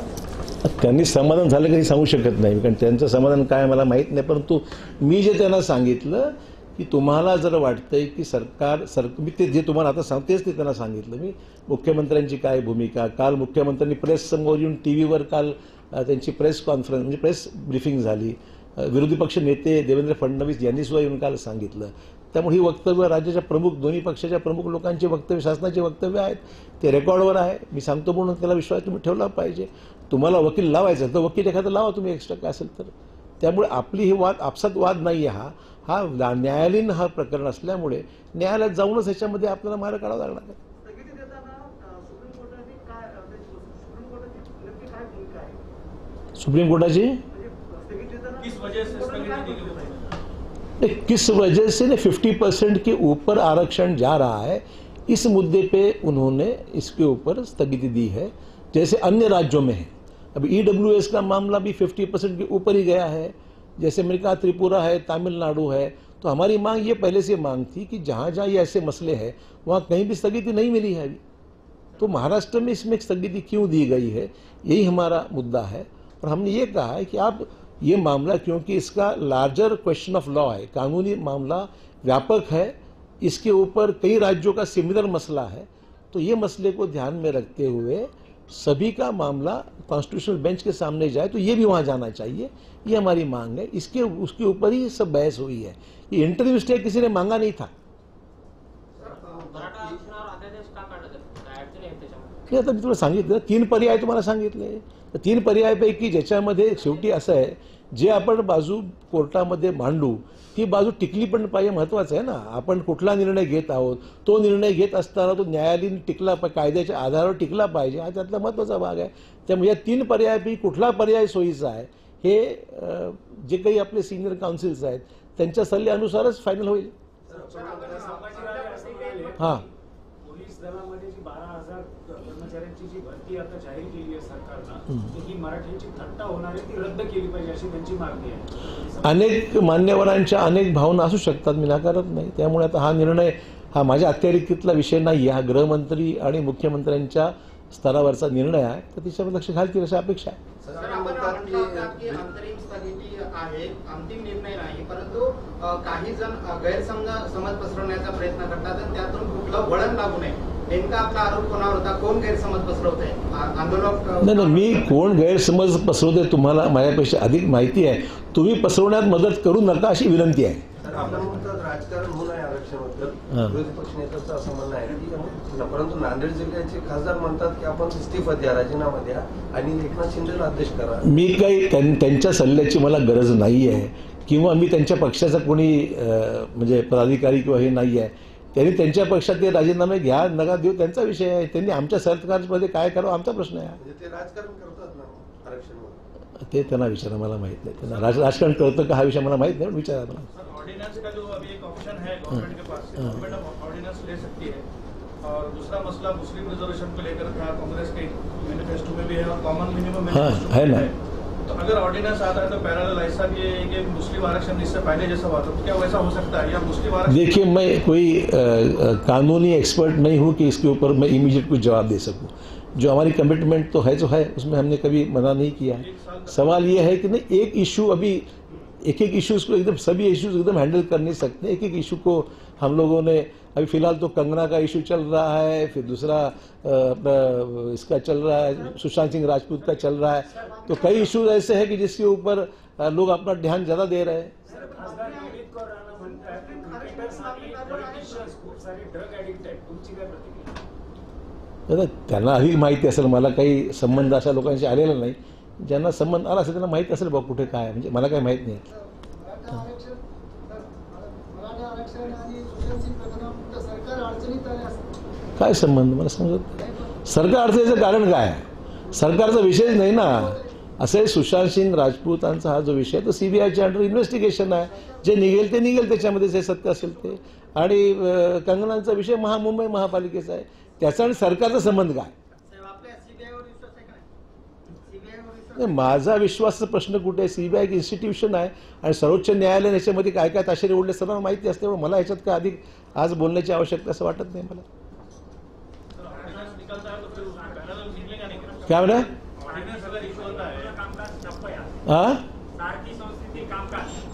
त्यांनी समाधान झालं काही सांगू शकत नाही, कारण त्यांचं समाधान काय मला माहीत नाही. परंतु मी जे त्यांना सांगितलं की तुम्हाला जर वाटतंय की मी ते जे तुम्हाला आता सांगतेच ते त्यांना सांगितलं मी, मुख्यमंत्र्यांची काय भूमिका. काल मुख्यमंत्र्यांनी प्रेस समोर येऊन टीव्हीवर काल त्यांची प्रेस कॉन्फरन्स म्हणजे प्रेस ब्रीफिंग झाली. विरोधी पक्ष नेते देवेंद्र फडणवीस यांनी सुद्धा येऊन काल सांगितलं. त्यामुळे ही वक्तव्य राज्याच्या प्रमुख, दोन्ही पक्षाच्या प्रमुख लोकांची वक्तव्य, शासनाची वक्तव्य आहेत, ते रेकॉर्डवर आहे. मी सांगतो म्हणून त्याला विश्वास तुम्ही ठेवला पाहिजे. तुम्हाला वकील लावायचा तर वकील एखादा लावा तुम्ही एक्स्ट्रा काय असेल तर. त्यामुळे आपली ही आपसात वाद नाही आहे, हा न्यायालयीन हा प्रकरण असल्यामुळे न्यायालयात जाऊनच ह्याच्यामध्ये आपल्याला मार्ग काढावा लागणार आहे. सुप्रीम कोर्टाची किस वजह से 50% के ऊपर आरक्षण जा रहा है, इस मुद्दे पे उन्होंने इसके ऊपर स्थगिति दी है, जैसे अन्य राज्यों में है. अब ईडब्ल्यूएस का मामला भी 50% के ऊपर ही गया है. जैसे मैंने कहा त्रिपुरा है, तमिलनाडु है. तो हमारी मांग ये पहले से मांग थी कि जहाँ जहाँ ये ऐसे मसले हैं वहाँ कहीं भी स्थगिति नहीं मिली है अभी. तो महाराष्ट्र में इसमें स्थगिति क्यों दी गई है, यही हमारा मुद्दा है. और हमने ये कहा है कि आप ये मामला, क्योंकि इसका लार्जर क्वेश्चन ऑफ लॉ है, कानूनी मामला व्यापक है, इसके ऊपर कई राज्यों का सिमिलर मसला है. तो ये मसले को ध्यान में रखते हुए सभी का मामला कॉन्स्टिट्यूशनल बेंच के सामने जाए, तो ये भी वहाँ जाना चाहिए, ये हमारी मांग है. उसके ऊपर ही सब बहस हुई है. ये इंटरव्यू स्टे किसी ने मांगा नहीं था. आता मी तुला सांगितलं 3 पर्याय तुम्हाला सांगितले. 3 पर्यायापैकी ज्याच्यामध्ये शेवटी असं आहे, जे आपण बाजू कोर्टामध्ये मांडू ही बाजू टिकली पण पाहिजे, महत्वाचं आहे ना. आपण कुठला निर्णय घेत आहोत, तो निर्णय घेत असताना तो न्यायालयीन टिकला, कायद्याच्या आधारावर टिकला पाहिजे, हा त्यातला महत्वाचा भाग आहे. त्यामुळे या 3 पर्यायापैकी कुठला पर्याय सोयीचा आहे हे जे काही आपले सिनियर काउन्सिल्स आहेत त्यांच्या सल्ल्यानुसारच फायनल होईल. हां, पोलीस दलामध्ये जी 12,000 कर्मचाऱ्यांची जी भरती आता जाहीर केली आहे सरकारनं, ही मराठ्यांची थट्टा होणार आहे, ती रद्द केली पाहिजे अशी त्यांची मागणी आहे. अनेक मान्यवरांच्या अनेक भावना असू शकतात, मी नाकारत नाही. त्यामुळे आता हा निर्णय हा माझ्या अखत्यारीतला विषय नाही आहे, हा गृहमंत्री आणि मुख्यमंत्र्यांच्या स्तरावरचा निर्णय आहे. तर त्याच्यावर लक्ष घालतील अशी अपेक्षा आहे. अंतरिम स्थगिती आहे, अंतिम निर्णय नाही, परंतु काही जण गैरसमज पसरवण्याचा प्रयत्न करतात आणि त्यातून कुठलं वळण लागू नये. नेमका आपला आरोप कोणावर होता, कोण गैरसमज पसरवत आहे? आंदोलक नाही, मी कोण गैरसमज पसरवते तुम्हाला माझ्यापेक्षा अधिक माहिती आहे. तुम्ही पसरवण्यात मदत करू नका अशी विनंती आहे. आपण म्हणतात राजकारण होऊ नये आरक्षणाबद्दल, विरोधी पक्ष नेत्याचं असं म्हणणं आहे की, परंतु नांदेड जिल्ह्याचे खासदार म्हणतात की आपण इस्तीफा द्या, राजीनामा द्या आणि एकनाथ शिंदेला आदेश करा. मी काही त्यांच्या सल्ल्याची मला गरज नाही आहे, किंवा मी त्यांच्या पक्षाचा कोणी म्हणजे पदाधिकारी किंवा हे नाही आहे. त्यांनी त्यांच्या पक्षात ते राजीनामे घ्या नका देऊ त्यांचा विषय आहे. त्यांनी आमच्या सरकारमध्ये काय करावं आमचा प्रश्न आहे. ते राजकारण करतात ना आरक्षणावर, ते त्यांना विचारा, मला माहित नाही. त्यांना राजकारण करतं का हा विषय मला माहित नाही, विचारा मला. ऑर्डिनेंस का जो अभी एक ऑप्शन है गवर्नमेंट के पास, गवर्नमेंट ऑर्डिनेंस ले सकती है. और दूसरा मसला मुस्लिम रिजर्वेशन को लेकर था, कांग्रेस के मैनिफेस्टो में भी है और कॉमन मिनिमम हाँ, है ना। तो अगर ऑर्डिनेंस आता है तो पैरेलल ऐसा कि मुस्लिम आरक्षण इससे पहले जैसा हुआ था, तो क्या वैसा हो सकता है या मुस्लिम आरक्षण? देखिए, मैं कोई कानूनी एक्सपर्ट नहीं हूँ कि इसके ऊपर मैं इमीडिएट कुछ जवाब दे सकूँ। जो हमारी कमिटमेंट तो है जो है, उसमें हमने कभी मना नहीं किया है। सवाल ये है कि नहीं, एक इशू अभी एक इश्यूज को एकदम सभी इश्यूज एकदम हैंडल कर नहीं सकते। एक इशू को हम लोगों ने अभी फिलहाल तो कंगना का इशू चल रहा है, फिर दूसरा अपना इसका चल रहा है, सुशांत सिंह राजपूत का चल रहा है। तो कई इश्यूज ऐसे हैं कि जिसके ऊपर लोग अपना ध्यान ज़्यादा दे रहे हैं। खासदार विनीत कौर राणा म्हणतात की क्रिकेटर्स आणि पॉलिटिशियन्स खूप सारे ड्रग ॲडिक्ट आहेत. तुमची काय प्रतिक्रिया? आता त्यांना अधिक माहिती असेल, मला काही संबंध अशा लोकांशी आलेला नाही. ज्यांना संबंध आला असेल त्यांना माहिती असेल बा कुठे काय आहे. म्हणजे मला काही माहीत नाही. काय संबंध मला समजत नाही. सरकार अडचणीचं कारण काय आहे? सरकारचा विषयच नाही ना. असे सुशांत सिंह राजपूतांचा हा जो विषय आहे तो सीबीआयच्या अंडर इन्व्हेस्टिगेशन आहे. जे निघेल ते निघेल, त्याच्यामध्ये जे सत्य असेल ते. आणि कंगनाचा विषय मुंबई महापालिकेचा आहे. त्याचा आणि सरकारचा संबंध काय? माझा विश्वासाचा प्रश्न कुठे आहे? सीबीआय एक इन्स्टिट्यूशन आहे आणि सर्वोच्च न्यायालय याच्यामध्ये काय काय ताशेरे ओढले सर्वांना माहिती असते. मला याच्यात काय अधिक आज बोलण्याची आवश्यकता असं वाटत नाही मला. क्या म्हणा?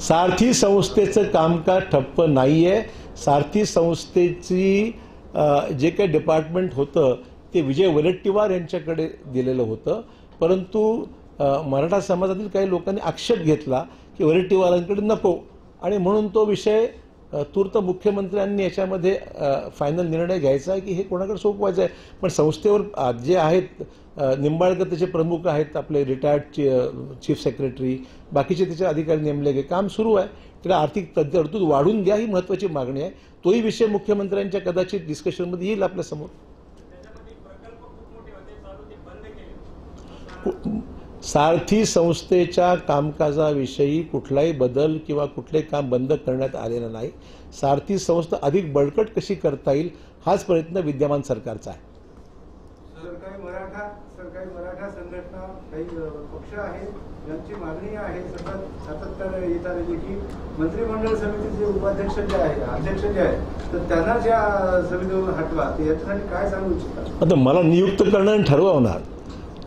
सारथी संस्थेचं कामकाज ठप्प नाहीये. सारथी संस्थेची जे काही डिपार्टमेंट होतं ते विजय वडेट्टीवार यांच्याकडे दिलेलं होतं. परंतु मराठा समाजातील काही लोकांनी आक्षेप घेतला की वडेट्टीवारांकडे नको, आणि म्हणून तो विषय तूर्त मुख्यमंत्र्यांनी याच्यामध्ये फायनल निर्णय घ्यायचा आहे की हे कोणाकडे सोपवायचं आहे. पण संस्थेवर जे आहेत निंबाळकर त्याचे प्रमुख आहेत, आपले रिटायर्ड चीफ सेक्रेटरी, बाकीचे त्याचे अधिकारी नेमले गे, काम सुरू आहे. त्याला आर्थिक तरतूद वाढून द्या ही महत्त्वाची मागणी आहे. तोही विषय मुख्यमंत्र्यांच्या कदाचित डिस्कशनमध्ये येईल आपल्यासमोर. सारथी संस्थेच्या कामकाजाविषयी कुठलाही बदल किंवा कुठले काम बंद करण्यात आलेलं नाही. सारथी संस्था अधिक बळकट कशी करता येईल हाच प्रयत्न विद्यमान सरकारचा आहे. काही मराठा संघटना, काही पक्ष आहेत यांची मागणी आहे सातत्याने येत आलेली की मंत्रिमंडळ समितीचे उपाध्यक्ष जे आहे, अध्यक्ष जे आहे, तर त्यांना ज्या समितीवरून हटवा. याच्यासाठी काय सांगू इच्छिता? आता मला नियुक्त करणं ठरवणार.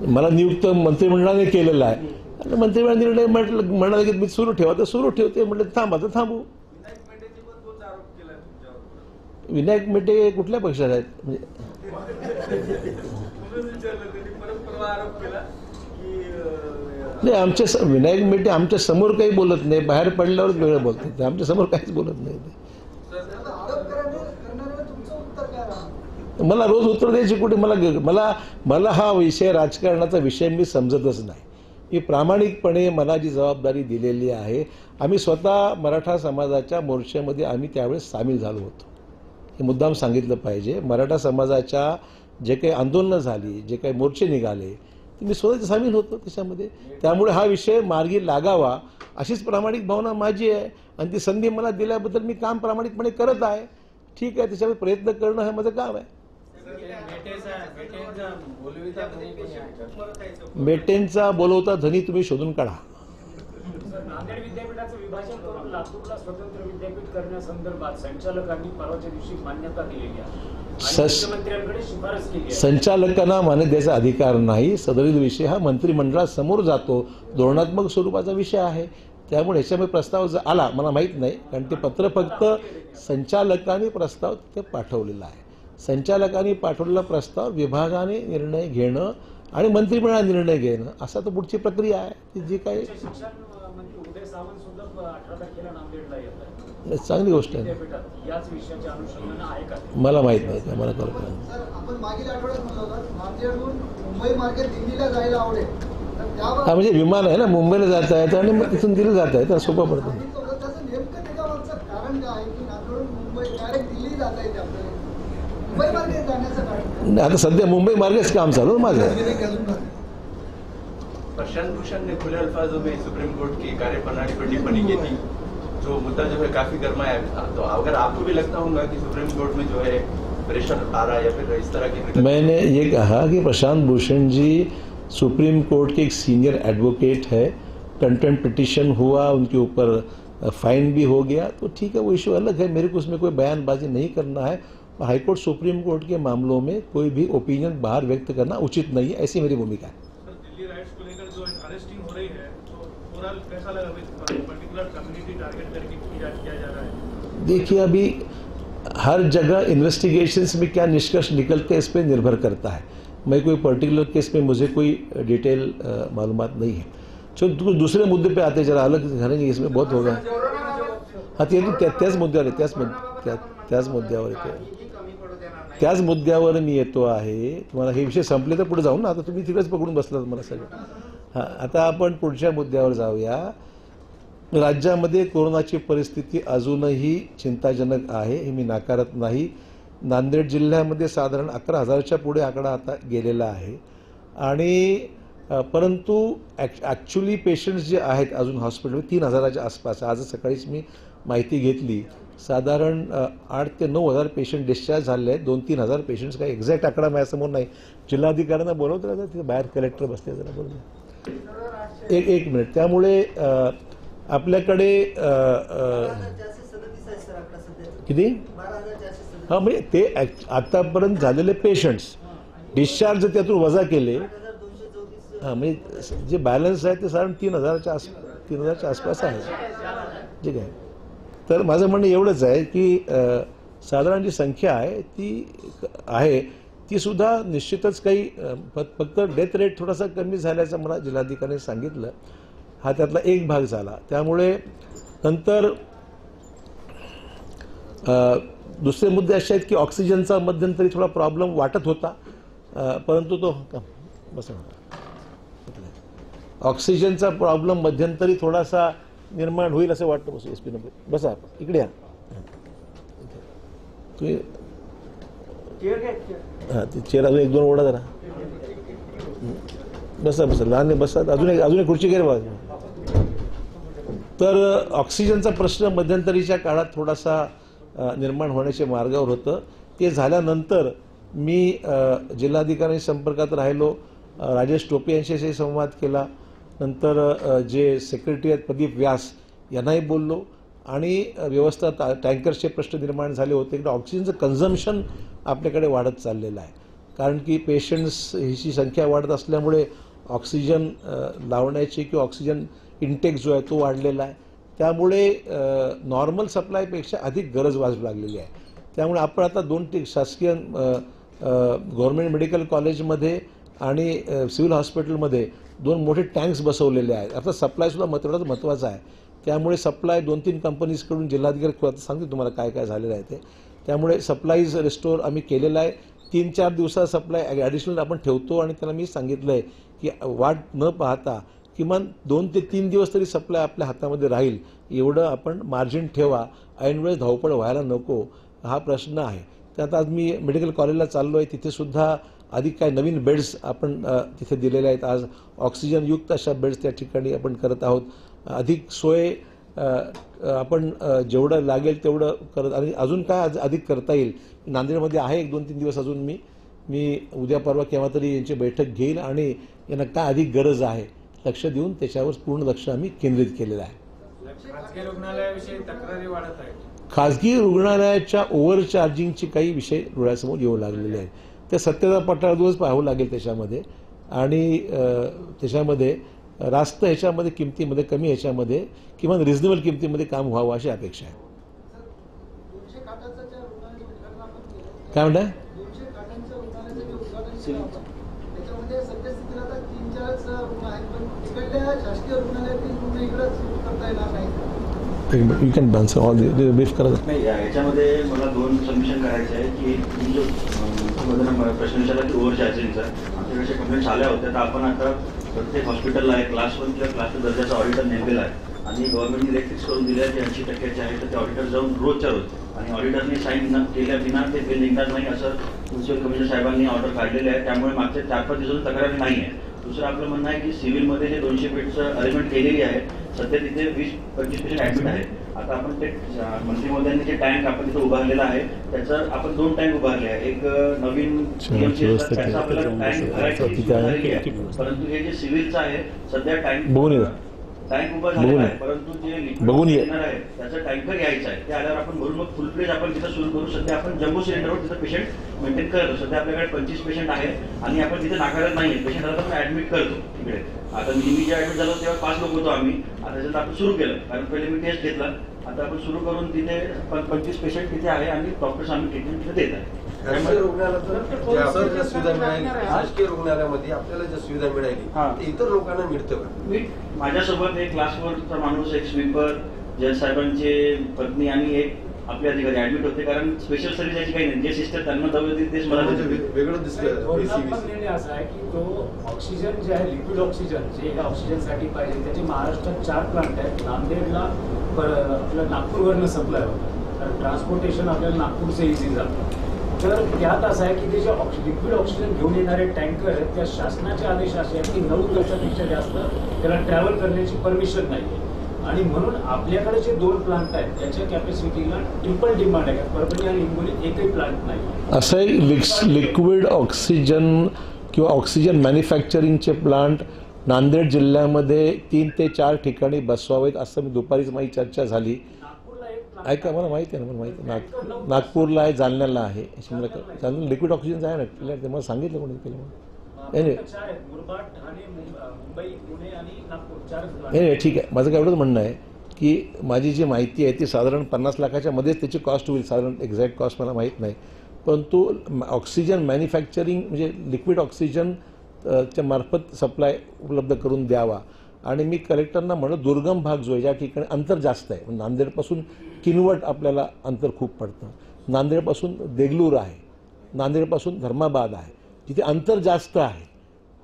मला नियुक्त मंत्रिमंडळाने केलेलं आहे आणि मंत्रिमंडळ निर्णय म्हणाले की मी सुरू ठेवा तर सुरू ठेवते. म्हटलं थांबा तर थांबू. विनायक मेटे कुठल्या पक्षात आहेत? नाही, आमच्या विनायक मेटे आमच्या समोर काही बोलत नाही, बाहेर पडल्यावर वेगळं बोलतात. आमच्या समोर काहीच बोलत नाही. मला रोज उत्तर द्यायची कुठे? मला हा विषय राजकारणाचा विषय मी समजतच नाही. मी प्रामाणिकपणे मला जी जबाबदारी दिलेली आहे, आम्ही स्वतः मराठा समाजाच्या मोर्चामध्ये आम्ही त्यावेळेस सामील झालो होतो. हे मुद्दाम सांगितलं पाहिजे. मराठा समाजाच्या जे काही आंदोलनं झाली, जे काही मोर्चे निघाले, ते मी स्वतः सामील होतो त्याच्यामध्ये. त्यामुळे हा विषय मार्गी लागावा अशीच प्रामाणिक भावना माझी आहे आणि ती संधी मला दिल्याबद्दल मी काम प्रामाणिकपणे करत आहे. ठीक आहे, त्याच्यावर प्रयत्न करणं हे माझं काम आहे. मेटेंचा बोलवता धनी तुम्ही शोधून काढा. नांदेड विद्यापीठाचं विभाजन करून लातूरला स्वतंत्र विद्यापीठ करण्यासंदर्भात संचालकांनी परवाच्या दिवशी मान्यता दिलेली आहे. मुख्यमंत्र्यांकडे शिफारस केली आहे. संचालकांना मान्यता द्यायचा अधिकार नाही. सदरील विषय हा मंत्रिमंडळासमोर जातो, धोरणात्मक स्वरूपाचा विषय आहे. त्यामुळे याच्यामध्ये प्रस्ताव आला मला माहीत नाही, कारण ते पत्र फक्त संचालकांनी प्रस्ताव तिथे पाठवलेला आहे. संचालकांनी पाठवलेला प्रस्ताव विभागाने निर्णय घेणं आणि मंत्रिमंडळाने निर्णय घेणं असा तो पुढची प्रक्रिया आहे. जी काही शिक्षण मंत्री उदय सामंत सुद्धा 18 तारखेला नांदेडला येत आहे. चांगली गोष्ट आहे. याच विषयाच्या अनुषंगाने आहे का? मला माहित नाही, का मला कळत नाही. सर, आपण मागील आठवड्यात म्हणलं होतं नांदेडहून मुंबई मार्गे दिल्लीला जायला आवडेल, तर त्यावर हा म्हणजे विमान आहे ना, मुंबईला जात आहेत आणि मग तिथून दिल्ली जात आहेत, तर सोपं पडतं. त्याचं नेमकं त्याच्यावरचं कारण काय आहे की नांदेडहून मुंबई डायरेक्ट दिल्ली जाता येते आपल्याला, मुंबई मार्गे जाण्याचं कारण? आता सध्या मुंबई मार्गेच काम चालू आहे माझं. प्रशांत भूषण ने खुले अल्फाजों में सुप्रीम कोर्ट की कार्यप्रणाली पर टिप्पणी की थी, जो मुद्दा जो है काफी गरमाया था. तो अगर आपको भी लगता होगा कि सुप्रीम कोर्ट में जो है प्रेशर आ रहा है या फिर इस तरह की? मैंने ये कहा कि प्रशांत भूषण जी सुप्रीम कोर्ट के एक सीनियर एडवोकेट है, कंटेम्प्ट पिटिशन हुआ, उनके ऊपर फाइन भी हो गया, तो ठीक है, वो इशू अलग है, मेरे को उसमें कोई बयानबाजी नहीं करना है। हाईकोर्ट सुप्रीम कोर्ट के मामलों में कोई भी ओपिनियन बाहर व्यक्त करना उचित नहीं है, ऐसी मेरी भूमिका है। सर, दिल्ली राइट्स को लेकर जो अरेस्टिंग हो रही है, तो ओवरऑल कैसा लगा? पर्टिकुलर कम्युनिटी टारगेट करके किया जा रहा है। देखिए, अभी हर जगह इन्वेस्टिगेशंस में क्या निष्कर्ष निकलते हैं इस पर निर्भर करता है। मैं कोई पर्टिकुलर केस में मुझे कोई डिटेल मालूमात नहीं है। तो दूसरे मुद्दे पे आते, जरा अलग करेंगे, इसमें बहुत होगा। हाँ, त्याच मुद्द्यावर मी येतो आहे। तुम्हाला हे विषय संपले तर पुढे जाऊ ना, आता तुम्ही तिकडेच पकडून बसलात मला सगळं। हां, आता आपण पुढच्या मुद्द्यावर जाऊया। राज्यामध्ये कोरोनाची परिस्थिती अजूनही चिंताजनक आहे, हे मी नाकारत नाही। नांदेड जिल्ह्यामध्ये साधारण 11,000च्या पुढे आकडा आता गेलेला आहे आणि परंतु ॲक्च्युली पेशंट्स जे आहेत अजून हॉस्पिटलमध्ये 3,000च्या आसपास। आज सकाळीच मी माहिती घेतली, साधारण 8,000 ते 9,000 पेशंट डिस्चार्ज झाले आहेत। 2-3 हजार पेशंट्स, काही एक्झॅक्ट आकडा माझ्यासमोर नाही। जिल्हाधिकाऱ्यांना बोलवतं राहतं, तिथे बाहेर कलेक्टर बसले, जरा बोलतो एक मिनिट। त्यामुळे आपल्याकडे किती? हां, म्हणजे ते आतापर्यंत झालेले पेशंट्स डिस्चार्ज त्यातून वजा केले, हां, म्हणजे जे बॅलन्स आहे ते साधारण 3,000च्या आसपास आहे। ठीक आहे, तर माझं म्हणणं एवढंच आहे की साधारण जी संख्या आहे ती सुद्धा निश्चितच काही फक्त डेथ रेट थोडासा कमी झाल्याचं मला जिल्हाधिकाऱ्यांनी सांगितलं, हा त्यातला एक भाग झाला। त्यामुळे नंतर दुसरे मुद्दे असे आहेत की ऑक्सिजनचा मध्यंतरी थोडा प्रॉब्लेम वाटत होता, परंतु तो ऑक्सिजनचा प्रॉब्लेम मध्यंतरी थोडासा निर्माण होईल असं वाटतं। बस एस पी नंबर बसा, इकडे या तुम्ही। हां, ते चेअर अजून 1-2 ओढा जरा, बसा लहान बसा, अजून एक खुर्ची घे बघा। तर ऑक्सिजनचा प्रश्न मध्यंतरीच्या काळात थोडासा निर्माण होण्याच्या मार्गावर होतं। ते झाल्यानंतर मी जिल्हाधिकाऱ्यांशी संपर्कात राहिलो, राजेश टोपे यांच्याशी संवाद केला, नंतर जे सेक्रेटरी आहेत प्रदीप व्यास यांनाही बोललो आणि व्यवस्था टँकर्सचे प्रश्न निर्माण झाले होते की ऑक्सिजनचं कन्झम्पशन आपल्याकडे वाढत चाललेलं आहे, कारण की पेशंट्स ही संख्या वाढत असल्यामुळे ऑक्सिजन लावण्याची किंवा ऑक्सिजन इंटेक जो आहे तो वाढलेला आहे। त्यामुळे नॉर्मल सप्लायपेक्षा अधिक गरज वाजू लागलेली आहे। त्यामुळे आपण आता 2 शासकीय गव्हर्नमेंट मेडिकल कॉलेजमध्ये आणि सिव्हिल हॉस्पिटलमध्ये 2 मोठे टँक्स बसवलेले आहेत। आता सप्लायसुद्धा तेवढाच महत्त्वाचा आहे। त्यामुळे सप्लाय 2-3 कंपनीजकडून जिल्हाधिकारी सांगते तुम्हाला काय काय झालेलं आहे ते। त्यामुळे सप्लाईज रिस्टोर आम्ही केलेला आहे। 3-4 दिवसात सप्लाय ॲडिशनल आपण ठेवतो आणि त्याला मी सांगितलं आहे की वाट न पाहता किमान 2 ते 3 दिवस तरी सप्लाय आपल्या हातामध्ये राहील, एवढं आपण मार्जिन ठेवा, ऐनवेळेस धावपळ व्हायला नको, हा प्रश्न आहे। त्यात आज मी मेडिकल कॉलेजला चाललो आहे, तिथे सुद्धा अधिक काही नवीन बेड्स आपण तिथे दिलेले आहेत। आज ऑक्सिजनयुक्त अशा बेड्स त्या ठिकाणी आपण करत आहोत। अधिक सोय आपण जेवढं लागेल तेवढं करत, आणि अजून काय अधिक करता येईल नांदेडमध्ये आहे। 1-2-3 दिवस अजून मी उद्या परवा केव्हा तरी यांची बैठक घेईल आणि यांना काय अधिक गरज आहे लक्ष देऊन त्याच्यावर पूर्ण लक्ष आम्ही केंद्रित केलेलं आहे। खासगी रुग्णालयाविषयी तक्रारी वाढत आहेत। खासगी रुग्णालयाच्या ओव्हरचार्जिंगचे काही विषय डोळ्यासमोर येऊ लागलेले आहेत। ते सत्यता पडताळूनच पाहावं लागेल त्याच्यामध्ये, आणि त्याच्यामध्ये रास्त ह्याच्यामध्ये किमतीमध्ये कमी ह्याच्यामध्ये किमान रिजनेबल किमतीमध्ये काम व्हावं अशी अपेक्षा आहे। काय म्हणताय? त्याच्यामध्ये सद्यस्थितीला आता 3-4च रुग्ण आहेत, पण तिकडल्या शासकीय रुग्णालयातील रुग्ण इकडे करता येणार नाही। You can answer all brief करा। नाही, याच्यामध्ये मला 2 सबमिशन करायचे आहे की जो प्रश्न विचारला की ओव्हर चार्जिंगचा आमच्याकडे कंप्लेंट्स आल्या होत्या, तर आपण आता प्रत्येक हॉस्पिटलला आहे क्लास 1 किंवा क्लास 2 दर्जाचा ऑडिटर नेमलेला आहे आणि गव्हर्नमेंटने इलेक्ट्रिक्स करून दिले आहे की 80% आहे, तर ते ऑडिटर जाऊन रोजच्या रोज आणि ऑडिटरने साईन केल्या विना ते बिल निघणार नाही असं म्युन्सिपल कमिशनर साहेबांनी ऑर्डर काढलेले आहे। त्यामुळे मागच्या 4-5 दिवसांची तक्रारी नाही आहे। दुसरं आपलं म्हणणं आहे की सिव्हिलमध्ये जे 200 बेडचं अरेंजमेंट केलेली आहे, सध्या तिथे 20-25 पेशंट ऍडमिट आहे. आता आपण ते मंत्री महोदयांनी जे टँक आपण तिथे उभारलेला आहे त्याचं आपण 2 टँक उभारले आहे. एक नवीन त्याचा आपल्याला टँक भरायची झालेली आहे, परंतु हे जे सिव्हिलचं आहे सध्या टँक उभा झालेला आहे, परंतु जे लिक्विड येणार आहे त्याचा टँकर यायचा आहे. ते आल्यावर आपण भरून मग फुल फ्लेज आपण तिथं सुरू करू. सध्या आपण जम्बो सिलेंडरवर तिथं पेशंट मेंटेन करतो. सध्या आपल्याकडे 25 पेशंट आहे आणि आपण तिथे नाकारत नाही. पेशंट आता आपण ऍडमिट करतो तिकडे. आता मी जे ऍडमिट झालो तेव्हा 5 लोक होतो आम्ही. आता त्याच्यात आपण सुरू केलं, कारण पहिले मी टेस्ट घेतला. आता आपण सुरू करून तिथे 25 पेशंट तिथे आहे आणि डॉक्टर्स आम्ही ट्रीटमेंट तिथे देत आहे. खाजगी रुग्णालयात ज्या सुविधा मिळाली, शासकीय रुग्णालयामध्ये आपल्याला ज्या सुविधा मिळाली ते इतर लोकांना मिळतं का? माझ्यासोबत एक क्लासवरचा माणूस, एक स्वीपर, जज साहेबांचे पत्नी आणि एक आपले अधिकारी ऍडमिट होते. कारण स्पेशल सर्व्हिस याची काही नाही. जे सिस्टर त्यांना दवा देते तेच मला वेगळं दिसलं. असं आहे की तो ऑक्सिजन जे आहे, लिक्विड ऑक्सिजन जे एका ऑक्सिजनसाठी पाहिजे त्याचे महाराष्ट्रात 4 प्लांट आहेत. नांदेडला आपल्या नागपूरवरनं सप्लाय होतं, कारण ट्रान्सपोर्टेशन आपल्याला नागपूर से इझी जातं. तर त्यात असं आहे की ते जे लिक्विड ऑक्सिजन घेऊन येणारे टँकर आहेत त्या शासनाचे आदेश असे आहेत की 9 दिवसापेक्षा जास्त त्याला ट्रॅव्हल करण्याची परमिशन नाही. आणि म्हणून आपल्याकडे जे 2 प्लांट आहेत त्याच्या कॅपॅसिटीला ट्रिपल डिमांड आहे. परभणी आणि हिंगोलीत एकही प्लांट नाही. असंही लिक्विड ऑक्सिजन किंवा ऑक्सिजन मॅन्युफॅक्चरिंगचे प्लांट नांदेड जिल्ह्यामध्ये 3 ते 4 ठिकाणी बसवावेत असं मी दुपारीच माझी चर्चा झाली. ऐका, मला माहिती आहे ना, मला माहिती आहे. नागपूरला आहे, जालन्याला आहे. जालन्याला लिक्विड ऑक्सिजन आहे ना, ते मला सांगितलं कोणी केलं म्हणून. नाही ठीक आहे. माझं काय एवढंच म्हणणं आहे की माझी जी माहिती आहे ती साधारण 50 लाखाच्या मध्येच त्याची कॉस्ट होईल. साधारण एक्झॅक्ट कॉस्ट मला माहीत नाही, परंतु ऑक्सिजन मॅन्युफॅक्चरिंग म्हणजे लिक्विड ऑक्सिजन च्या मार्फत सप्लाय उपलब्ध करून द्यावा. आणि मी कलेक्टरना म्हणत दुर्गम भाग जो आहे ज्या ठिकाणी अंतर जास्त आहे, नांदेडपासून किनवट आपल्याला अंतर खूप पडतं, नांदेडपासून देगलूर आहे, नांदेडपासून धर्माबाद आहे, जिथे अंतर जास्त आहे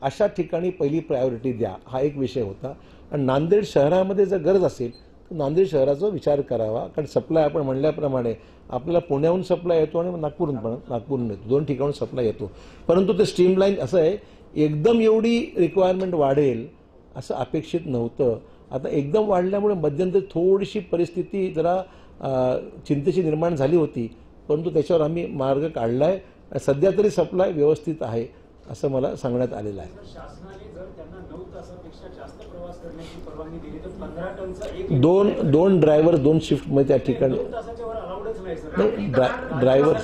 अशा ठिकाणी पहिली प्रायोरिटी द्या, हा एक विषय होता. आणि नांदेड शहरामध्ये जर गरज असेल तर नांदेड शहराचा विचार करावा, कारण सप्लाय आपण म्हणल्याप्रमाणे आपल्याला पुण्याहून सप्लाय येतो आणि नागपूरहून येतो, 2 ठिकाणून सप्लाय येतो. परंतु ते स्ट्रीमलाईन असं आहे, एकदम एवढी रिक्वायरमेंट वाढेल असं अपेक्षित नव्हतं. आता एकदम वाढल्यामुळे मध्यंतरी थोडीशी परिस्थिती जरा चिंतेची निर्माण झाली होती, परंतु त्याच्यावर आम्ही मार्ग काढला आहे. सध्या तरी सप्लाय व्यवस्थित आहे असं मला सांगण्यात आलेलं आहे. शासनाने जर त्यांना 9 तासापेक्षा जास्त प्रवास करण्याची परवानगी दिली तर 15 टनचा दोन ड्रायव्हर 2 शिफ्टमध्ये त्या ठिकाणी 2 तासाच्या वर अलाउडच नाही सर. नाही. ड्रायव्हर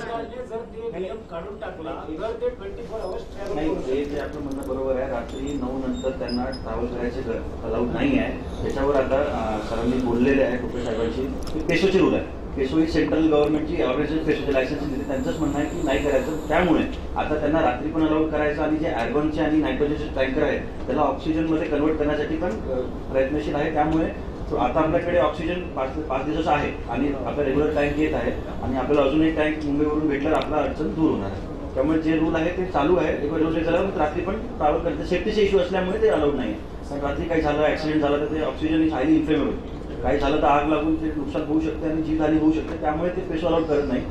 जर ते नियम काढून टाकला तर ते 24 आवर्स ट्रॅव्हल नाही. करू हे जे आपलं म्हणणं बरोबर आहे. रात्री 9 नंतर त्यांना ट्रॅव्हल करायचे अलाउड नाही आहे. त्याच्यावर आता सरांनी बोललेले आहे डॉक्टर साहेबांची. पेशोची रूल आहे. पेशो ही सेंट्रल गव्हर्नमेंटची ऑर्गनायझेशन पेशोचे लायसन्स दिले, त्यांचंच म्हणणं आहे की नाही करायचं. त्यामुळे आता त्यांना रात्री पण अलाउड करायचं आणि जे ॲर्बनचे आणि नायट्रोजनचे टँकर आहेत त्याला ऑक्सिजनमध्ये कन्वर्ट करण्यासाठी पण प्रयत्नशील आहे. त्यामुळे आता आपल्याकडे ऑक्सिजन 5 दिवसाचा आहे आणि आपला रेग्युलर टँक येत आहे आणि आपल्याला अजून एक टँक मुंबईवरून भेटल्यावर आपला अडचण दूर होणार आहे. त्यामुळे जे रूल आहे ते चालू आहे. एक रोज झाल्यावर रात्री पण ट्रॅव्हल करते. सेफ्टीचे इश्यू असल्यामुळे ते अलाउड नाही आहे. कारण रात्री काही झालं, ऍक्सिडेंट झाला तर ते ऑक्सिजन इज हायली इन्फ्लेमेबल. काही झालं तर आग लागून ते नुकसान होऊ शकते आणि जीवहानी होऊ शकते. त्यामुळे ते पेशो अलाउड करत नाही.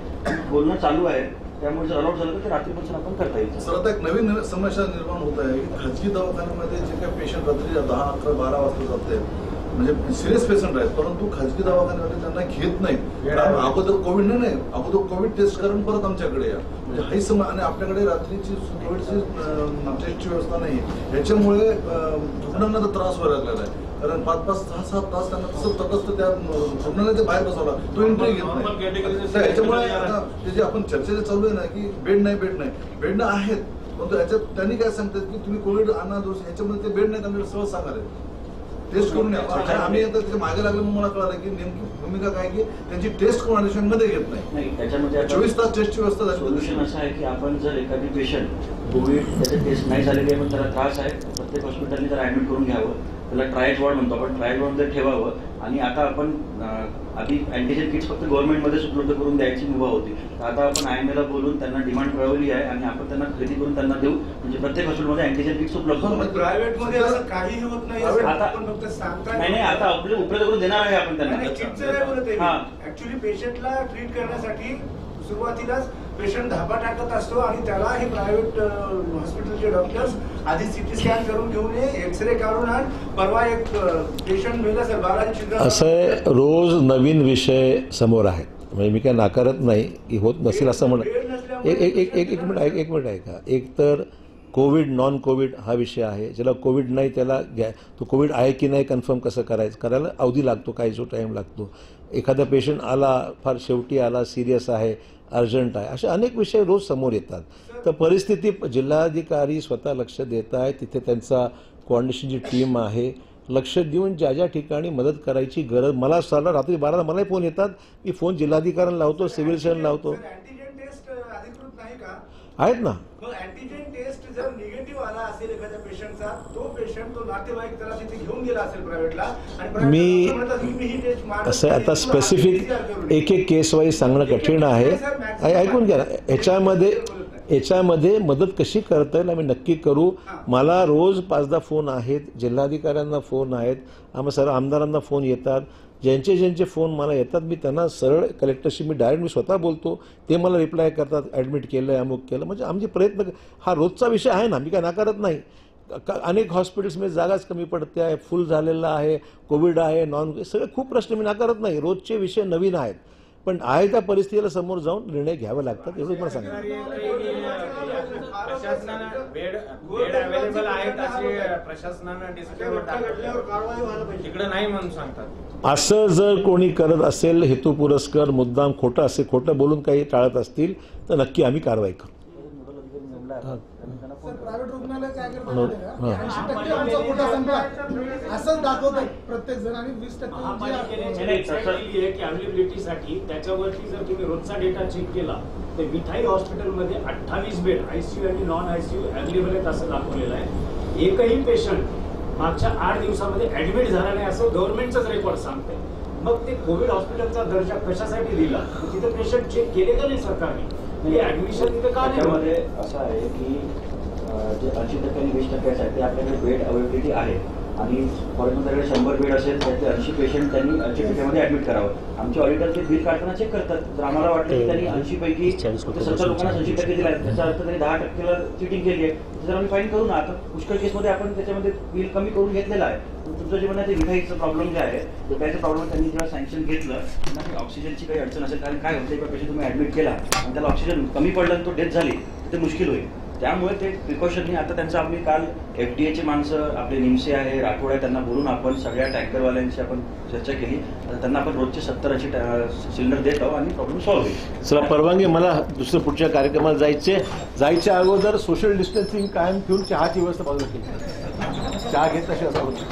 बोलणं चालू आहे. त्यामुळे जर अलाउड झालं तर ते रात्रीपासून आपण करता येईल. सर, आता एक नवीन समस्या निर्माण होत आहे. खाजगी दवाखान्यामध्ये जे काही पेशंट रात्री 10, 11, 12 वाजता जाते, म्हणजे सिरियस पेशंट आहेत, परंतु खाजगी दवाखान्यामध्ये त्यांना घेत नाहीत. अगोदर कोविड नाही, अगोदर कोविड टेस्ट करून परत आमच्याकडे या, म्हणजे हाही समय. आणि आपल्याकडे रात्रीची कोविडची टेस्टची व्यवस्था नाही. याच्यामुळे रुग्णांना तर त्रास व्हायला लागलेला आहे. कारण 5-5, 6-7 तास त्यांना तसं तटस्थ त्या रुग्णाने ते बाहेर बसवला, तो एंट्री घेत नाही. याच्यामुळे आता ते जे आपण चर्चेचे चालू आहे ना की बेड नाही आहेत, परंतु याच्यात त्यांनी काय सांगतात की तुम्ही कोविड आणा दोष, याच्यामध्ये ते बेड नाहीत. आम्ही सहज सांगणार आहे टेस्ट करून या. आम्ही आता त्याच्या मागे लागले म्हणून मला कळालं की नेमकी भूमिका काय की त्यांची टेस्ट कोण मध्ये घेत नाही. त्याच्यामध्ये 24 तास टेस्टची व्यवस्था झाली. सोल्युशन असं आहे की आपण जर एखादी पेशंट कोविड त्याचे टेस्ट नाही झालेली आहे पण त्याला त्रास आहे, प्रत्येक हॉस्पिटलने त्याला ऍडमिट करून घ्यावं. त्याला ट्रायल वॉर्ड म्हणतो आपण, ट्रायल वॉर्ड जर ठेवावं. आणि आता आपण आधी अँटीजेन किट्स फक्त गव्हर्नमेंटमध्येच उपलब्ध करून द्यायची मुभा होती. तर आता आपण IMA बघून त्यांना डिमांड कळवली आहे आणि आपण त्यांना खरेदी करून त्यांना देऊ, म्हणजे प्रत्येक हॉस्पिटलमध्ये अँटीजेन किट्स उपलब्ध होतील. प्रायव्हेटमध्ये असं काही होत नाही. नाही आता आपले उपलब्ध करून देणार आहे आपण त्यांना. ऍक्च्युली पेशंटला ट्रीट करण्यासाठी सुरुवातीलाच पेशंट धापा टाकत असतो आणि त्याला हे प्रायव्हेट हॉस्पिटलचे डॉक्टर्स आधी सिटी स्कॅन करून घेऊन ये, एक्सरे काढून आण. परवा एक पेशंट मेला सर, बालाजी चिल्ड्रन. असं आहे, रोज नवीन विषय समोर आहेत. म्हणजे मी काय नाकारत नाही की होत नसेल असं म्हणत. एक मिनिट ऐका. एक तर कोविड नॉन कोविड हा विषय आहे. ज्याला कोविड नाही त्याला तो कोविड आहे की नाही कन्फर्म कसं करायला अवधी लागतो, काही जो टाईम लागतो. एखादा पेशंट आला, फार शेवटी आला, सिरियस आहे, अर्जंट आहे, असे अनेक विषय रोज समोर येतात. तर परिस्थिती जिल्हाधिकारी स्वतः लक्ष देत आहे. तिथे त्यांचा कोऑर्डिनेशनची टीम आहे. लक्ष देऊन ज्या ज्या ठिकाणी मदत करायची गरज, मला साला रात्री 12ला मलाही फोन येतात. मी फोन जिल्हाधिकाऱ्यांना लावतो, सिव्हिल सर्जन लावतो. अँटीजेन टेस्ट अधिकृत नाही का? आहेत ना. मग अँटीजेन टेस्ट जर निगेटिव्ह आला असेल एखाद्या पेशंटचा, तो पेशंट तो नातेवाईक त्याला तिथे घेऊन गेला असेल प्रायव्हेटला आणि मी असं आता स्पेसिफिक एक केस वाईज सांगणं कठीण आहे. ऐकून घ्या. याच्यामध्ये मदत कशी करता येईल आम्ही नक्की करू. मला रोज 5-10 फोन आहेत, जिल्हाधिकाऱ्यांना फोन आहेत, आम्हाला सर्व आमदारांना फोन येतात. ज्यांचे फोन मला येतात मी त्यांना सरळ कलेक्टरशी मी डायरेक्ट स्वतः बोलतो. ते मला रिप्लाय करतात, ॲडमिट केलं आहे, अमुक केलं. म्हणजे आमचे प्रयत्न हा रोजचा विषय आहे ना, मी काय नाकारत नाही. अनेक हॉस्पिटल्समध्ये जागाच कमी पडते आहे, फुल झालेलं आहे, कोविड आहे, नॉन, सगळे खूप प्रश्न मी नाकारत नाही. रोजचे विषय नवीन आहेत, पण आहे त्या परिस्थितीला समोर जाऊन निर्णय घ्यावे लागतात, एवढं मला सांगा. बेड अवेलेबल आहेत असे प्रशासनानं तिकडे नाही म्हणून सांगतात. असं जर कोणी करत असेल हेतुपुरस्कर, मुद्दाम खोटं बोलून काही टाळत असतील तर नक्की आम्ही कारवाई करू. प्रायव्हेट रुग्णालय काय करतात 80% आमचा कोटा संपला असंच दाखवतात प्रत्येक जण आणि 20% अवेलेबिलिटीसाठी त्याच्यावरती जर तुम्ही रोजचा डेटा चेक केला तर मिठाई हॉस्पिटलमध्ये 28 बेड आयसीयू आणि नॉन आयसीयू अवेलेबल आहेत असं दाखवलेलं आहे. एकही पेशंट मागच्या 8 दिवसामध्ये ऍडमिट झाला नाही असं गव्हर्नमेंटचाच रेकॉर्ड सांगतंय. मग ते कोविड हॉस्पिटलचा दर्जा कशासाठी दिला? तिथे पेशंट चेक केले का नाही सरकारने? ऍडमिशन तिथे का त्याच्यामध्ये असं आहे की जे 80% आणि 20% आहेत ते आपल्याकडे बेड अवेलेबिलिटी आहे आणि फॉर एक्झाम्पल 100 बेड असेल त्यातले 80 पेशंट त्यांनी 80% ऍडमिट करावं. आमचे ऑडिटर ते बिल काढताना चेक करतात. जर आम्हाला वाटलं की त्यांनी 80 पैकी 70 लोकांना 80% दिला आहे त्याचा अर्थ त्यांनी 10%ला चिटिंग केली आहे, जर आम्ही फाईन करू ना. आता पुष्कळ केसमध्ये आपण त्याच्यामध्ये बिल कमी करून घेतलेलं आहे. तुमचं जे म्हणणं ते मिठाईचं प्रॉब्लेम जे आहे तर त्याचा प्रॉब्लेम त्यांनी जेव्हा सँक्शन घेतलं ना, ऑक्सिजनची काही अडचण असेल, कारण काय होतं एका पेशंट तुम्ही ऍडमिट केला आणि त्याला ऑक्सिजन कमी पडलं आणि तो डेथ झाली ते मुश्किल होईल. त्यामुळे ते प्रिकॉशननी आता त्यांचं आम्ही काल FDAचे माणसं आपले निमसे आहे, राठोड आहे, त्यांना बोलून आपण सगळ्या टँकरवाल्यांशी आपण चर्चा केली. त्यांना आपण रोजचे 70-80 सिलेंडर देत आहोत आणि प्रॉब्लेम सॉल्व्ह होईल. चला परवानगी, मला दुसऱ्या पुढच्या कार्यक्रमाला जायच्या अगोदर सोशल डिस्टन्सिंग कायम ठेवून चहाची व्यवस्था बाजूला केली. चहा घेत अशी असं होतं.